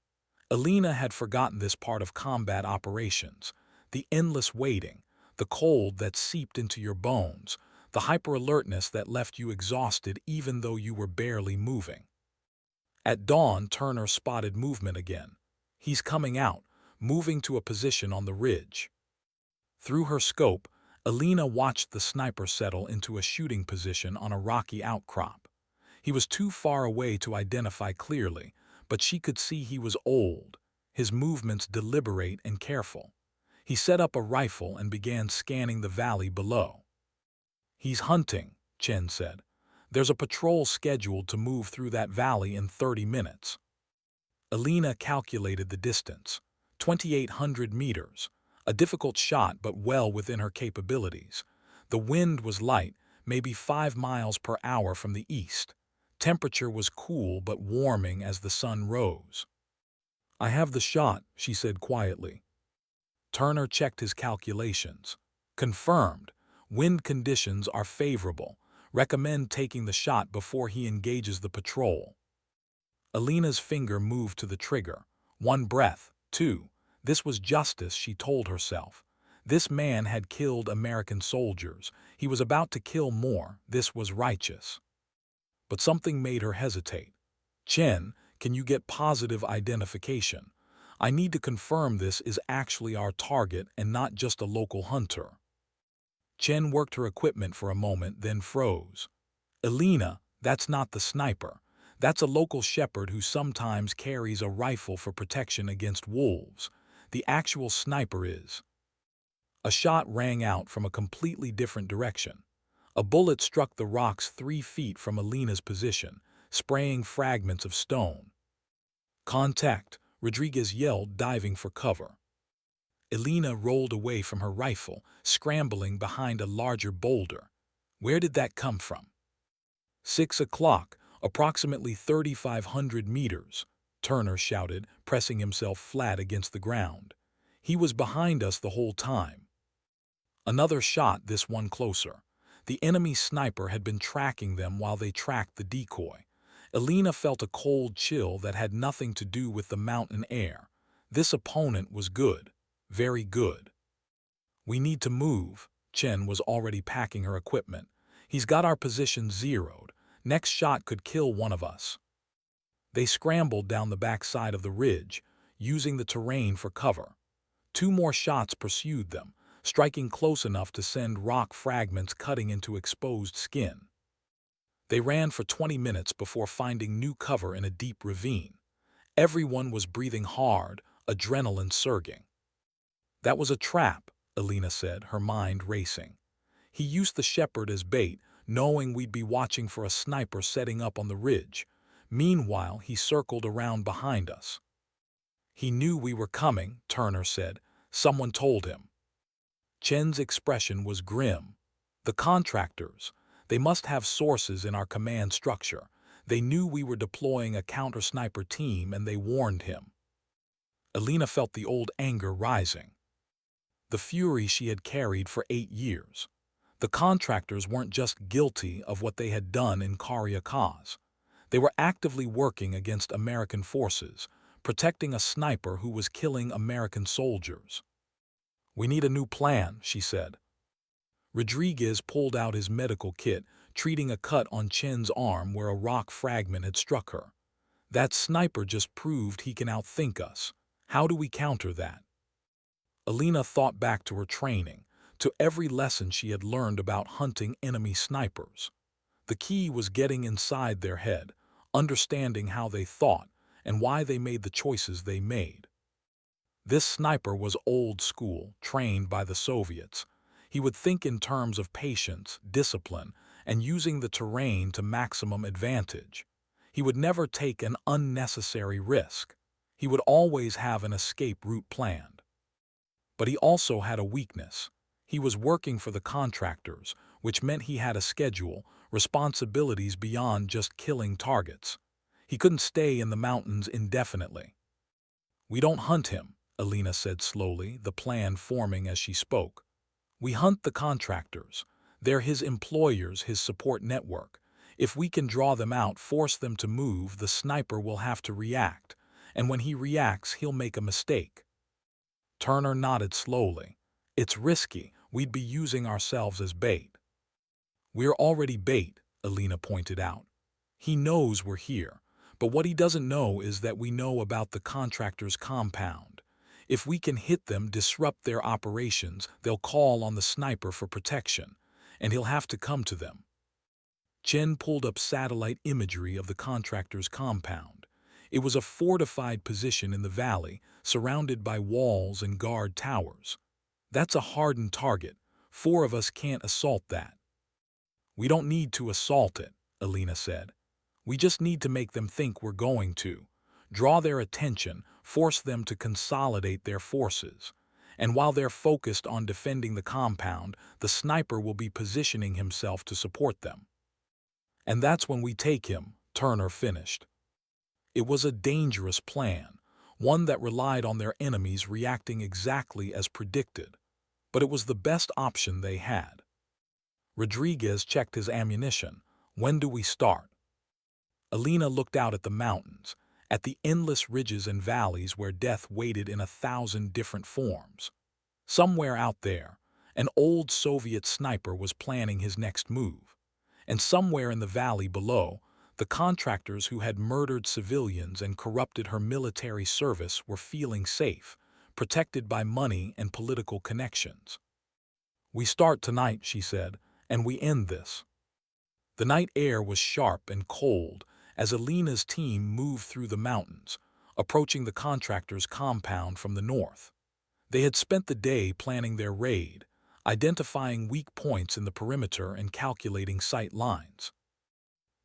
Alina had forgotten this part of combat operations, the endless waiting, the cold that seeped into your bones, the hyper-alertness that left you exhausted even though you were barely moving. At dawn, Turner spotted movement again. "He's coming out, moving to a position on the ridge." Through her scope, Alina watched the sniper settle into a shooting position on a rocky outcrop. He was too far away to identify clearly, but she could see he was old, his movements deliberate and careful. He set up a rifle and began scanning the valley below. "He's hunting," Chen said. "There's a patrol scheduled to move through that valley in 30 minutes. Alina calculated the distance, 2,800 meters, a difficult shot but well within her capabilities. The wind was light, maybe 5 miles per hour from the east. Temperature was cool but warming as the sun rose. "I have the shot," she said quietly. Turner checked his calculations. "Confirmed. Wind conditions are favorable. Recommend taking the shot before he engages the patrol." Alina's finger moved to the trigger. 1 breath, 2. This was justice, she told herself. This man had killed American soldiers. He was about to kill more. This was righteous. But something made her hesitate. "Chen, can you get positive identification? I need to confirm this is actually our target and not just a local hunter." Chen worked her equipment for a moment, then froze. "Alina, that's not the sniper. That's a local shepherd who sometimes carries a rifle for protection against wolves. The actual sniper is." A shot rang out from a completely different direction. A bullet struck the rocks 3 feet from Alina's position, spraying fragments of stone. "Contact," Rodriguez yelled, diving for cover. Alina rolled away from her rifle, scrambling behind a larger boulder. "Where did that come from?" 6 o'clock, approximately 3,500 meters, Turner shouted, pressing himself flat against the ground. "He was behind us the whole time." Another shot, this one closer. The enemy sniper had been tracking them while they tracked the decoy. Elena felt a cold chill that had nothing to do with the mountain air. This opponent was good, very good. We need to move. Chen was already packing her equipment. He's got our position zeroed. Next shot could kill one of us. They scrambled down the backside of the ridge, using the terrain for cover. 2 more shots pursued them, striking close enough to send rock fragments cutting into exposed skin. They ran for 20 minutes before finding new cover in a deep ravine. Everyone was breathing hard, adrenaline surging. That was a trap, Elena said, her mind racing. He used the shepherd as bait, knowing we'd be watching for a sniper setting up on the ridge. Meanwhile, he circled around behind us. He knew we were coming, Turner said. Someone told him. Chen's expression was grim. The contractors. They must have sources in our command structure. They knew we were deploying a counter-sniper team and they warned him. Elena felt the old anger rising. The fury she had carried for 8 years. The contractors weren't just guilty of what they had done in Karya Kaz. They were actively working against American forces, protecting a sniper who was killing American soldiers. We need a new plan, she said. Rodriguez pulled out his medical kit, treating a cut on Chen's arm where a rock fragment had struck her. That sniper just proved he can outthink us. How do we counter that? Elena thought back to her training, to every lesson she had learned about hunting enemy snipers. The key was getting inside their head, understanding how they thought and why they made the choices they made. This sniper was old school, trained by the Soviets. He would think in terms of patience, discipline, and using the terrain to maximum advantage. He would never take an unnecessary risk. He would always have an escape route planned. But he also had a weakness. He was working for the contractors, which meant he had a schedule, responsibilities beyond just killing targets. He couldn't stay in the mountains indefinitely. We don't hunt him, Elena said slowly, the plan forming as she spoke. We hunt the contractors. They're his employers, his support network. If we can draw them out, force them to move, the sniper will have to react. And when he reacts, he'll make a mistake. Turner nodded slowly. It's risky. We'd be using ourselves as bait. We're already bait, Elena pointed out. He knows we're here, but what he doesn't know is that we know about the contractor's compound. If we can hit them, disrupt their operations, they'll call on the sniper for protection, and he'll have to come to them. Chen pulled up satellite imagery of the contractor's compound. It was a fortified position in the valley, surrounded by walls and guard towers. That's a hardened target. 4 of us can't assault that. We don't need to assault it, Elena said. We just need to make them think we're going to. Draw their attention, force them to consolidate their forces. And while they're focused on defending the compound, the sniper will be positioning himself to support them. And that's when we take him, Turner finished. It was a dangerous plan, one that relied on their enemies reacting exactly as predicted. But it was the best option they had. Rodriguez checked his ammunition. When do we start? Elena looked out at the mountains, at the endless ridges and valleys where death waited in 1,000 different forms. Somewhere out there, an old Soviet sniper was planning his next move. And somewhere in the valley below, the contractors who had murdered civilians and corrupted her military service were feeling safe, protected by money and political connections. We start tonight, she said, and we end this. The night air was sharp and cold as Elena's team moved through the mountains, approaching the contractor's compound from the north. They had spent the day planning their raid, identifying weak points in the perimeter and calculating sight lines.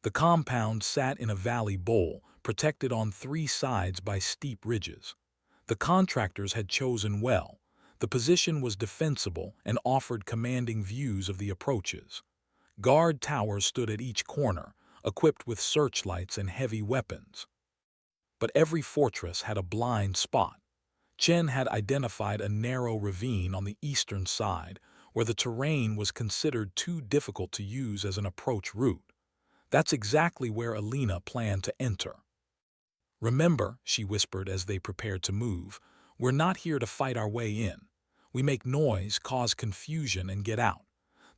The compound sat in a valley bowl, protected on 3 sides by steep ridges. The contractors had chosen well. The position was defensible and offered commanding views of the approaches. Guard towers stood at each corner, equipped with searchlights and heavy weapons. But every fortress had a blind spot. Chen had identified a narrow ravine on the eastern side, where the terrain was considered too difficult to use as an approach route. That's exactly where Alina planned to enter. "Remember," she whispered as they prepared to move, "we're not here to fight our way in. We make noise, cause confusion, and get out.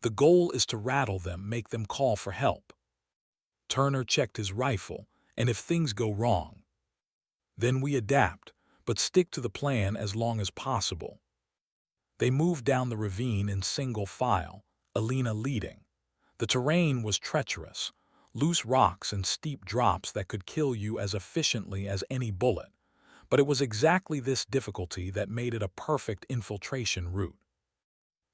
The goal is to rattle them, make them call for help." Turner checked his rifle, "And if things go wrong, then we adapt, but stick to the plan as long as possible." They moved down the ravine in single file, Alina leading. The terrain was treacherous, loose rocks and steep drops that could kill you as efficiently as any bullet, but it was exactly this difficulty that made it a perfect infiltration route.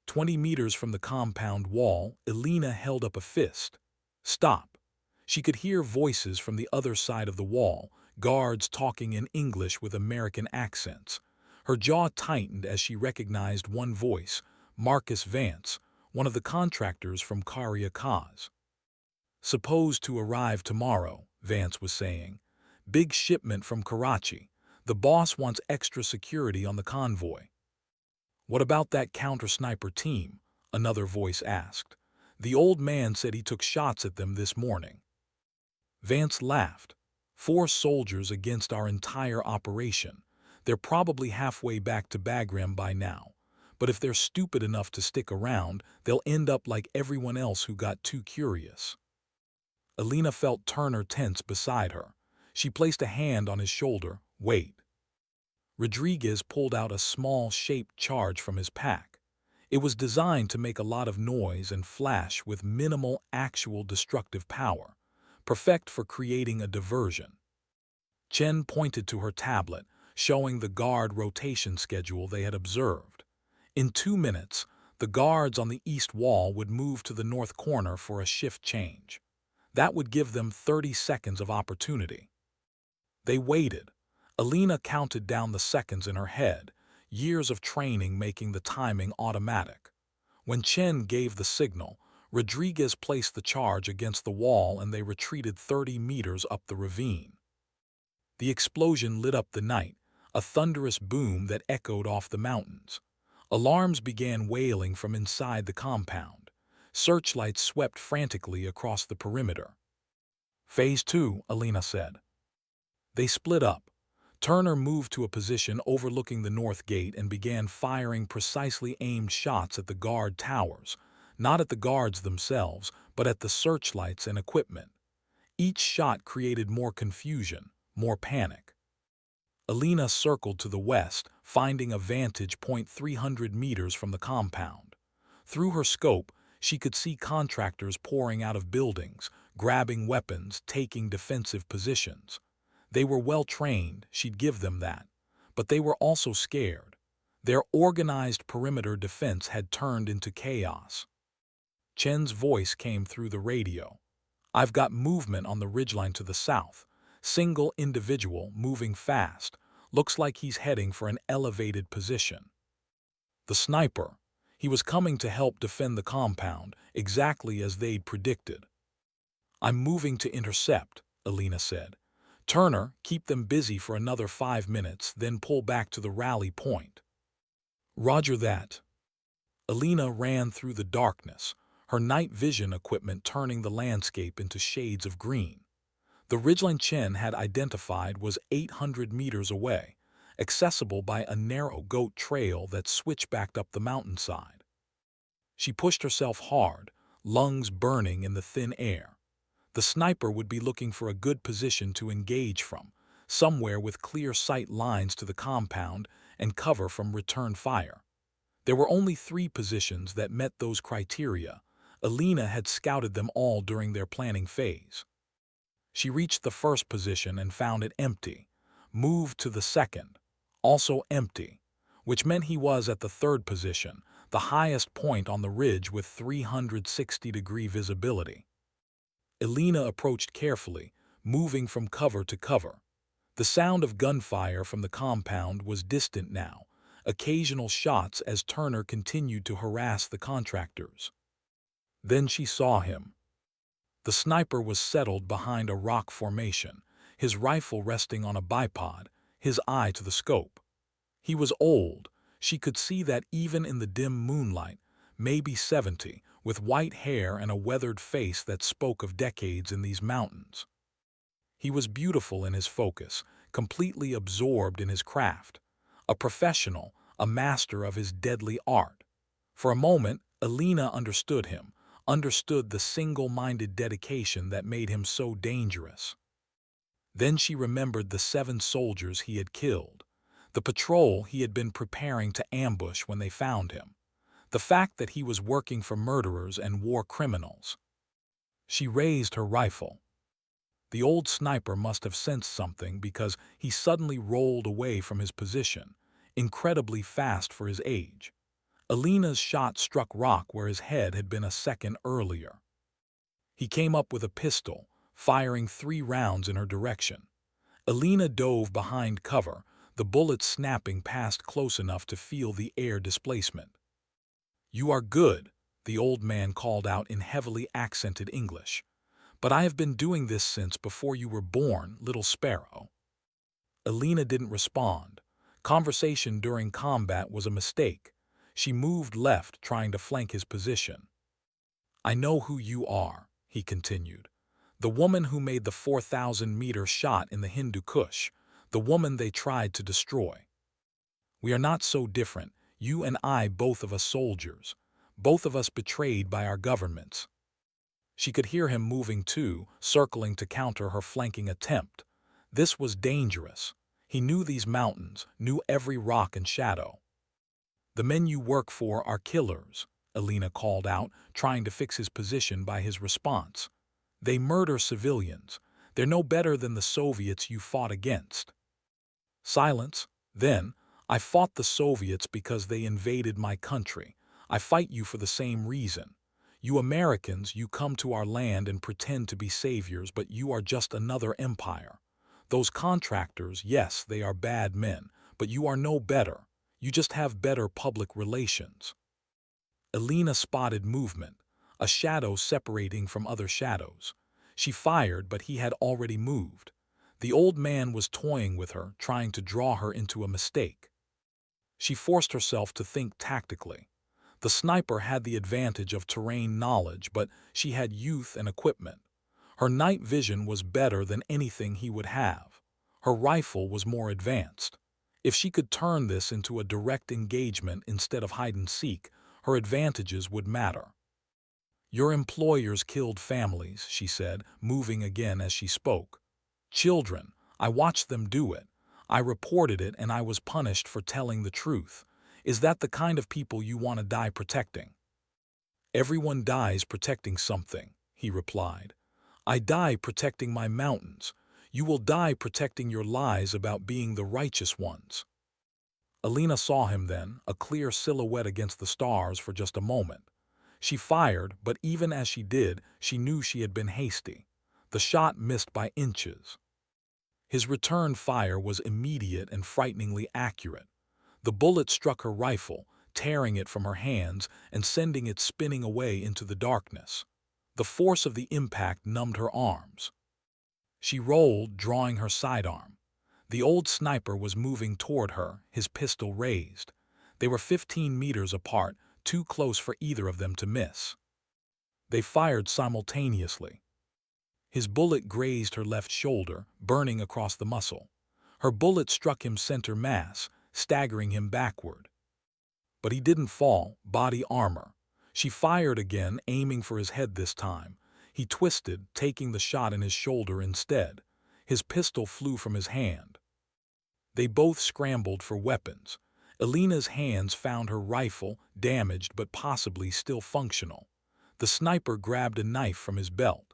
20 meters from the compound wall, Alina held up a fist. "Stop." She could hear voices from the other side of the wall, guards talking in English with American accents. Her jaw tightened as she recognized one voice, Marcus Vance, one of the contractors from Karyakaz. "Supposed to arrive tomorrow," Vance was saying. "Big shipment from Karachi. The boss wants extra security on the convoy." "What about that counter-sniper team?" another voice asked. "The old man said he took shots at them this morning." Vance laughed. "4 soldiers against our entire operation. They're probably halfway back to Bagram by now. But if they're stupid enough to stick around, they'll end up like everyone else who got too curious." Alina felt Turner tense beside her. She placed a hand on his shoulder. "Wait." Rodriguez pulled out a small, shaped charge from his pack. It was designed to make a lot of noise and flash with minimal actual destructive power, perfect for creating a diversion. Chen pointed to her tablet, showing the guard rotation schedule they had observed. In 2 minutes, the guards on the east wall would move to the north corner for a shift change. That would give them 30 seconds of opportunity. They waited. Alina counted down the seconds in her head, years of training making the timing automatic. When Chen gave the signal, Rodriguez placed the charge against the wall and they retreated 30 meters up the ravine. The explosion lit up the night, a thunderous boom that echoed off the mountains. Alarms began wailing from inside the compound. Searchlights swept frantically across the perimeter. "Phase 2, Alina said. They split up. Turner moved to a position overlooking the north gate and began firing precisely aimed shots at the guard towers, not at the guards themselves, but at the searchlights and equipment. Each shot created more confusion, more panic. Alina circled to the west, finding a vantage point 300 meters from the compound. Through her scope, she could see contractors pouring out of buildings, grabbing weapons, taking defensive positions. They were well trained, she'd give them that. But they were also scared. Their organized perimeter defense had turned into chaos. Chen's voice came through the radio. "I've got movement on the ridgeline to the south. Single individual, moving fast. Looks like he's heading for an elevated position." The sniper. He was coming to help defend the compound, exactly as they'd predicted. "I'm moving to intercept," Alina said. "Turner, keep them busy for another 5 minutes, then pull back to the rally point." "Roger that." Alina ran through the darkness, her night vision equipment turning the landscape into shades of green. The ridgeline Chen had identified was 800 meters away, accessible by a narrow goat trail that switchbacked up the mountainside. She pushed herself hard, lungs burning in the thin air. The sniper would be looking for a good position to engage from, somewhere with clear sight lines to the compound and cover from return fire. There were only 3 positions that met those criteria. Alina had scouted them all during their planning phase. She reached the first position and found it empty, moved to the second, also empty, which meant he was at the third position, the highest point on the ridge with 360-degree visibility. Alina approached carefully, moving from cover to cover. The sound of gunfire from the compound was distant now, occasional shots as Turner continued to harass the contractors. Then she saw him. The sniper was settled behind a rock formation, his rifle resting on a bipod, his eye to the scope. He was old. She could see that even in the dim moonlight, maybe 70, with white hair and a weathered face that spoke of decades in these mountains. He was beautiful in his focus, completely absorbed in his craft, a professional, a master of his deadly art. For a moment, Alina understood him, understood the single-minded dedication that made him so dangerous. Then she remembered the 7 soldiers he had killed, the patrol he had been preparing to ambush when they found him, the fact that he was working for murderers and war criminals. She raised her rifle. The old sniper must have sensed something because he suddenly rolled away from his position, incredibly fast for his age. Alina's shot struck rock where his head had been a second earlier. He came up with a pistol, firing 3 rounds in her direction. Alina dove behind cover, the bullet snapping past close enough to feel the air displacement. "You are good," the old man called out in heavily accented English. "But I have been doing this since before you were born, little sparrow." Alina didn't respond. Conversation during combat was a mistake. She moved left, trying to flank his position. "I know who you are," he continued. "The woman who made the 4,000-meter shot in the Hindu Kush, the woman they tried to destroy. We are not so different, you and I, both of us soldiers, both of us betrayed by our governments." She could hear him moving too, circling to counter her flanking attempt. This was dangerous. He knew these mountains, knew every rock and shadow. "The men you work for are killers," Alina called out, trying to fix his position by his response. "They murder civilians. They're no better than the Soviets you fought against." Silence. Then, "I fought the Soviets because they invaded my country. I fight you for the same reason. You Americans, you come to our land and pretend to be saviors, but you are just another empire. Those contractors, yes, they are bad men, but you are no better. You just have better public relations." Alina spotted movement, a shadow separating from other shadows. She fired, but he had already moved. The old man was toying with her, trying to draw her into a mistake. She forced herself to think tactically. The sniper had the advantage of terrain knowledge, but she had youth and equipment. Her night vision was better than anything he would have. Her rifle was more advanced. If she could turn this into a direct engagement instead of hide-and-seek, her advantages would matter. "Your employers killed families," she said, moving again as she spoke. "Children. I watched them do it. I reported it and I was punished for telling the truth. Is that the kind of people you want to die protecting?" "Everyone dies protecting something," he replied. "I die protecting my mountains. You will die protecting your lies about being the righteous ones." Alina saw him then, a clear silhouette against the stars for just a moment. She fired, but even as she did, she knew she had been hasty. The shot missed by inches. His return fire was immediate and frighteningly accurate. The bullet struck her rifle, tearing it from her hands and sending it spinning away into the darkness. The force of the impact numbed her arms. She rolled, drawing her sidearm. The old sniper was moving toward her, his pistol raised. They were 15 meters apart, too close for either of them to miss. They fired simultaneously. His bullet grazed her left shoulder, burning across the muscle. Her bullet struck him center mass, staggering him backward. But he didn't fall, body armor. She fired again, aiming for his head this time. He twisted, taking the shot in his shoulder instead. His pistol flew from his hand. They both scrambled for weapons. Alina's hands found her rifle, damaged but possibly still functional. The sniper grabbed a knife from his belt.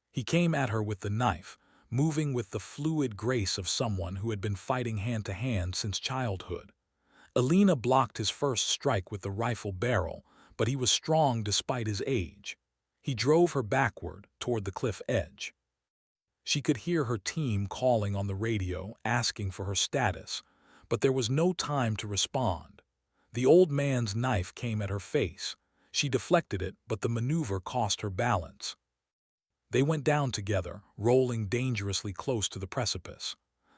He came at her with the knife, moving with the fluid grace of someone who had been fighting hand-to-hand since childhood. Alina blocked his first strike with the rifle barrel, but he was strong despite his age. He drove her backward, toward the cliff edge. She could hear her team calling on the radio, asking for her status, but there was no time to respond. The old man's knife came at her face. She deflected it, but the maneuver cost her balance. They went down together, rolling dangerously close to the precipice.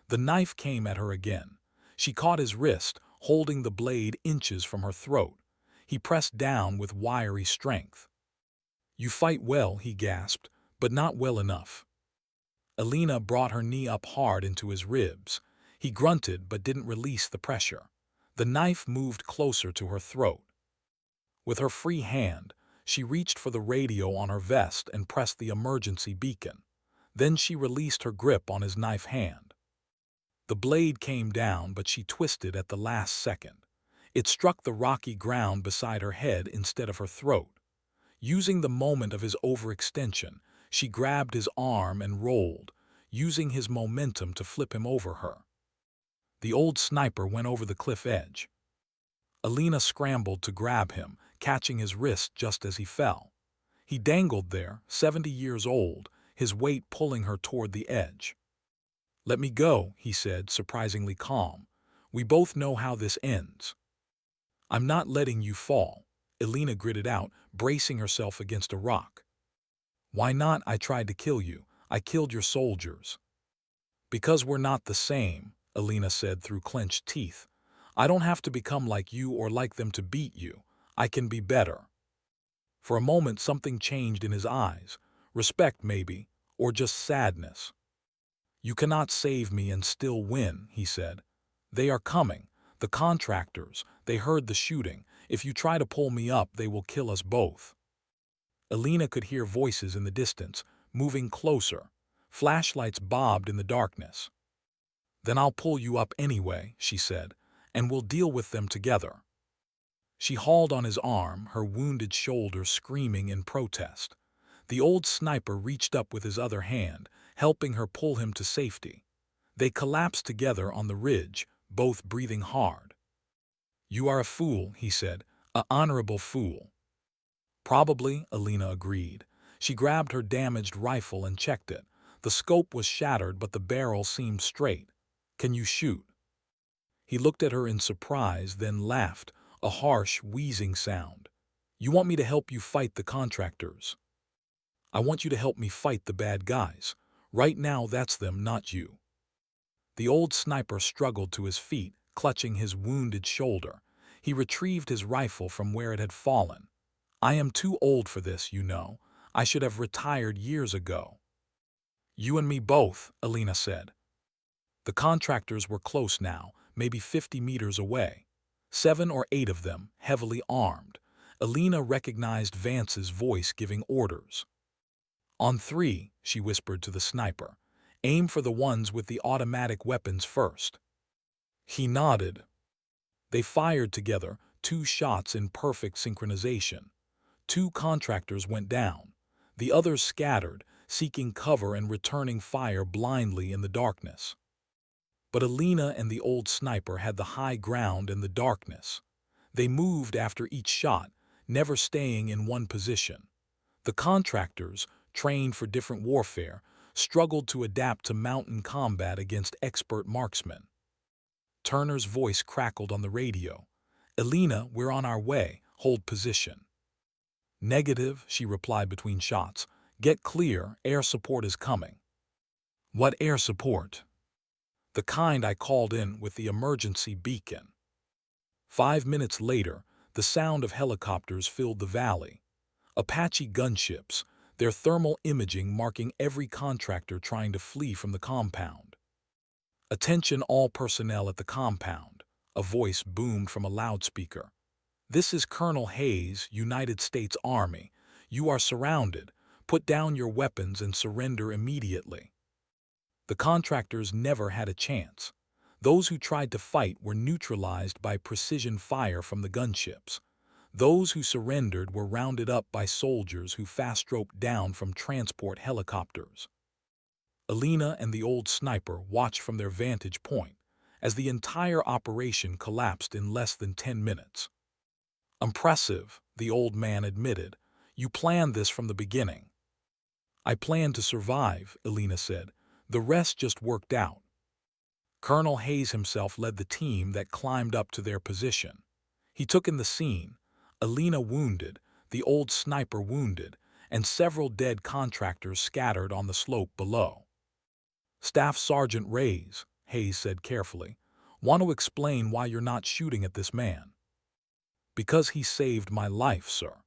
The knife came at her again. She caught his wrist, holding the blade inches from her throat. He pressed down with wiry strength. "You fight well," he gasped, "but not well enough." Alina brought her knee up hard into his ribs. He grunted but didn't release the pressure. The knife moved closer to her throat. With her free hand, she reached for the radio on her vest and pressed the emergency beacon. Then she released her grip on his knife hand. The blade came down, but she twisted at the last second. It struck the rocky ground beside her head instead of her throat. Using the moment of his overextension, she grabbed his arm and rolled, using his momentum to flip him over her. The old sniper went over the cliff edge. Alina scrambled to grab him, catching his wrist just as he fell. He dangled there, 70 years old, his weight pulling her toward the edge. "Let me go," he said, surprisingly calm. "We both know how this ends." "I'm not letting you fall," Alina gritted out, bracing herself against a rock. "Why not? I tried to kill you. I killed your soldiers." "Because we're not the same," Alina said through clenched teeth. "I don't have to become like you or like them to beat you. I can be better." For a moment something changed in his eyes. Respect, maybe, or just sadness. "You cannot save me and still win," he said. "They are coming. The contractors. They heard the shooting. If you try to pull me up, they will kill us both." Alina could hear voices in the distance, moving closer. Flashlights bobbed in the darkness. "Then I'll pull you up anyway," she said, "and we'll deal with them together." She hauled on his arm, her wounded shoulder screaming in protest. The old sniper reached up with his other hand, helping her pull him to safety. They collapsed together on the ridge, both breathing hard. "You are a fool," he said, "an honorable fool." "Probably," Alina agreed. She grabbed her damaged rifle and checked it. The scope was shattered, but the barrel seemed straight. "Can you shoot?" He looked at her in surprise, then laughed, a harsh, wheezing sound. "You want me to help you fight the contractors?" "I want you to help me fight the bad guys. Right now, that's them, not you." The old sniper struggled to his feet, clutching his wounded shoulder. He retrieved his rifle from where it had fallen. "I am too old for this, you know. I should have retired years ago." "You and me both," Alina said. The contractors were close now, maybe 50 meters away. 7 or 8 of them, heavily armed. Alina recognized Vance's voice giving orders. "On 3, she whispered to the sniper. "Aim for the ones with the automatic weapons first." He nodded. They fired together, 2 shots in perfect synchronization. 2 contractors went down. The others scattered, seeking cover and returning fire blindly in the darkness. But Alina and the old sniper had the high ground in the darkness. They moved after each shot, never staying in one position. The contractors, trained for different warfare, struggled to adapt to mountain combat against expert marksmen. Turner's voice crackled on the radio. "Alina, we're on our way. Hold position." "Negative," she replied between shots. "Get clear. Air support is coming." "What air support?" "The kind I called in with the emergency beacon." 5 minutes later, the sound of helicopters filled the valley. Apache gunships, their thermal imaging marking every contractor trying to flee from the compound. "Attention all personnel at the compound," a voice boomed from a loudspeaker. "This is Colonel Hayes, United States Army. You are surrounded. Put down your weapons and surrender immediately." The contractors never had a chance. Those who tried to fight were neutralized by precision fire from the gunships. Those who surrendered were rounded up by soldiers who fast-roped down from transport helicopters. Alina and the old sniper watched from their vantage point as the entire operation collapsed in less than 10 minutes. "Impressive," the old man admitted. "You planned this from the beginning." "I planned to survive," Alina said. "The rest just worked out." Colonel Hayes himself led the team that climbed up to their position. He took in the scene. Alina wounded, the old sniper wounded, and several dead contractors scattered on the slope below. "Staff Sergeant Reyes," Hayes said carefully, "want to explain why you're not shooting at this man." Because he saved my life, sir.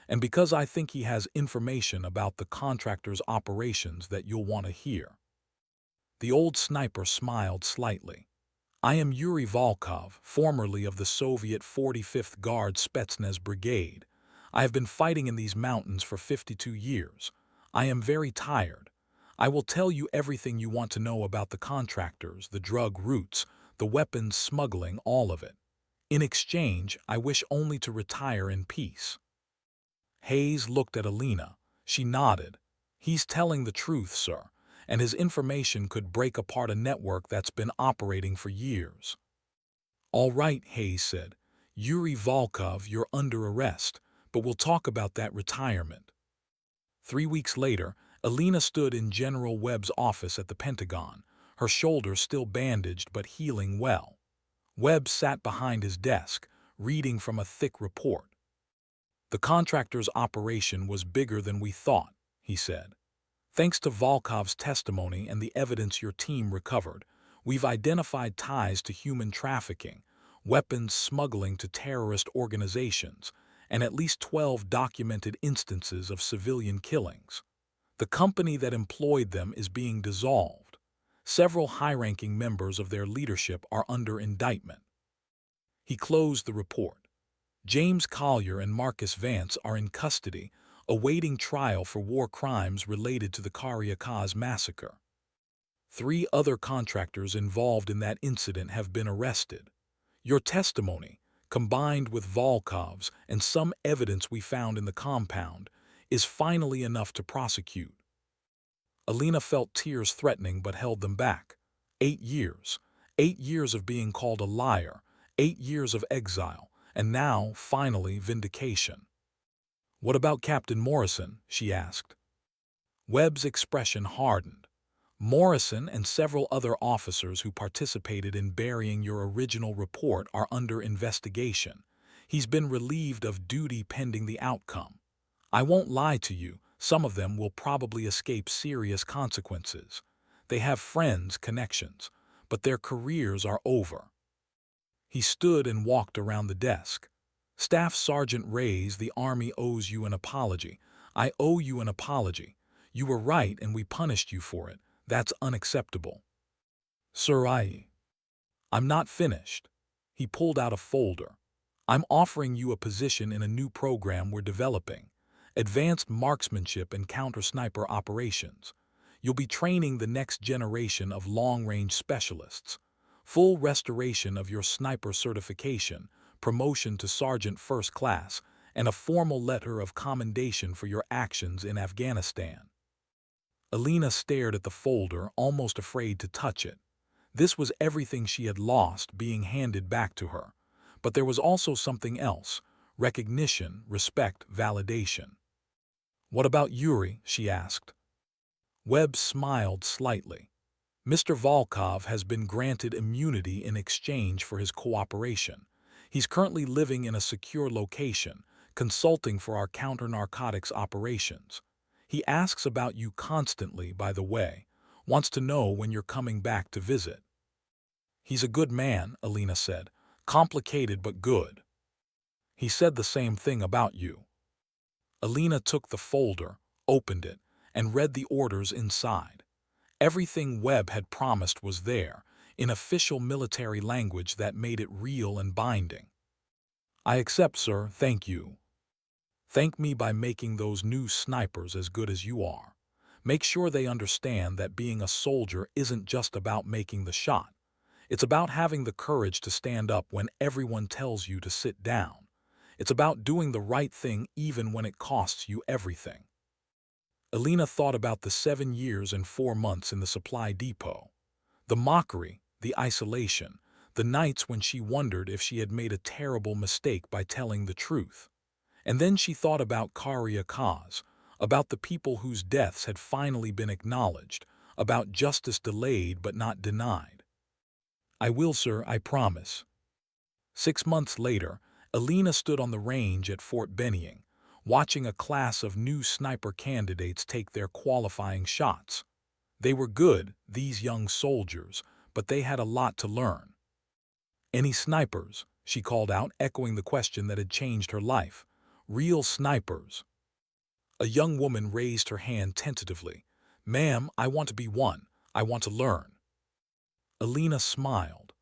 And because I think he has information about the contractor's operations that you'll want to hear." The old sniper smiled slightly. "I am Yuri Volkov, formerly of the Soviet 45th Guard Spetsnaz Brigade. I have been fighting in these mountains for 52 years. I am very tired. I will tell you everything you want to know about the contractors, the drug routes, the weapons smuggling, all of it. In exchange, I wish only to retire in peace." Hayes looked at Alina. She nodded. "He's telling the truth, sir, and his information could break apart a network that's been operating for years." "All right," Hayes said. "Yuri Volkov, you're under arrest, but we'll talk about that retirement." 3 weeks later, Alina stood in General Webb's office at the Pentagon, her shoulder still bandaged but healing well. Webb sat behind his desk, reading from a thick report. "The contractor's operation was bigger than we thought," he said. "Thanks to Volkov's testimony and the evidence your team recovered, we've identified ties to human trafficking, weapons smuggling to terrorist organizations, and at least 12 documented instances of civilian killings. The company that employed them is being dissolved. Several high-ranking members of their leadership are under indictment." He closed the report. "James Collier and Marcus Vance are in custody, awaiting trial for war crimes related to the Karyakaz massacre. 3 other contractors involved in that incident have been arrested. Your testimony, combined with Volkov's and some evidence we found in the compound, is finally enough to prosecute." Alina felt tears threatening but held them back. 8 years. 8 years of being called a liar. 8 years of exile. And now, finally, vindication. "What about Captain Morrison?" she asked. Webb's expression hardened. "Morrison and several other officers who participated in burying your original report are under investigation. He's been relieved of duty pending the outcome. I won't lie to you, some of them will probably escape serious consequences. They have friends, connections, but their careers are over." He stood and walked around the desk. "Staff Sergeant Reyes, the Army owes you an apology. I owe you an apology. You were right and we punished you for it. That's unacceptable." "Sir, I'm not finished." He pulled out a folder. "I'm offering you a position in a new program we're developing. Advanced marksmanship and counter-sniper operations. You'll be training the next generation of long-range specialists. Full restoration of your sniper certification, promotion to Sergeant First Class, and a formal letter of commendation for your actions in Afghanistan." Alina stared at the folder, almost afraid to touch it. This was everything she had lost being handed back to her. But there was also something else: recognition, respect, validation. "What about Yuri?" she asked. Webb smiled slightly. "Mr. Volkov has been granted immunity in exchange for his cooperation. He's currently living in a secure location, consulting for our counter-narcotics operations. He asks about you constantly, by the way, wants to know when you're coming back to visit." "He's a good man," Alina said. "Complicated but good." "He said the same thing about you." Alina took the folder, opened it, and read the orders inside. Everything Webb had promised was there, in official military language that made it real and binding. "I accept, sir, thank you. Thank me by making those new snipers as good as you are. Make sure they understand that being a soldier isn't just about making the shot. It's about having the courage to stand up when everyone tells you to sit down. It's about doing the right thing even when it costs you everything." Alina thought about the 7 years and 4 months in the supply depot. The mockery, the isolation, the nights when she wondered if she had made a terrible mistake by telling the truth. And then she thought about Karyakaz, about the people whose deaths had finally been acknowledged, about justice delayed but not denied. "I will, sir, I promise." 6 months later, Alina stood on the range at Fort Benning, watching a class of new sniper candidates take their qualifying shots. They were good, these young soldiers, but they had a lot to learn. "Any snipers?" she called out, echoing the question that had changed her life. Real snipers. A young woman raised her hand tentatively. Ma'am, I want to be one. I want to learn. Alina smiled.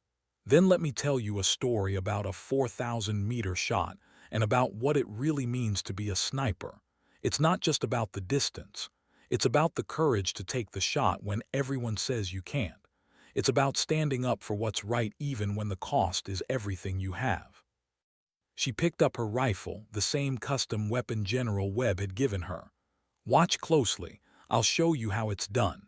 Then let me tell you a story about a 4,000-meter shot and about what it really means to be a sniper. It's not just about the distance. It's about the courage to take the shot when everyone says you can't. It's about standing up for what's right even when the cost is everything you have. She picked up her rifle, the same custom weapon General Webb had given her. Watch closely. I'll show you how it's done.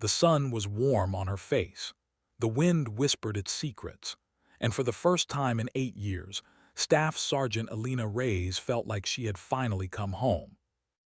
The sun was warm on her face. The wind whispered its secrets. And for the first time in 8 years, Staff Sergeant Alina Reyes felt like she had finally come home.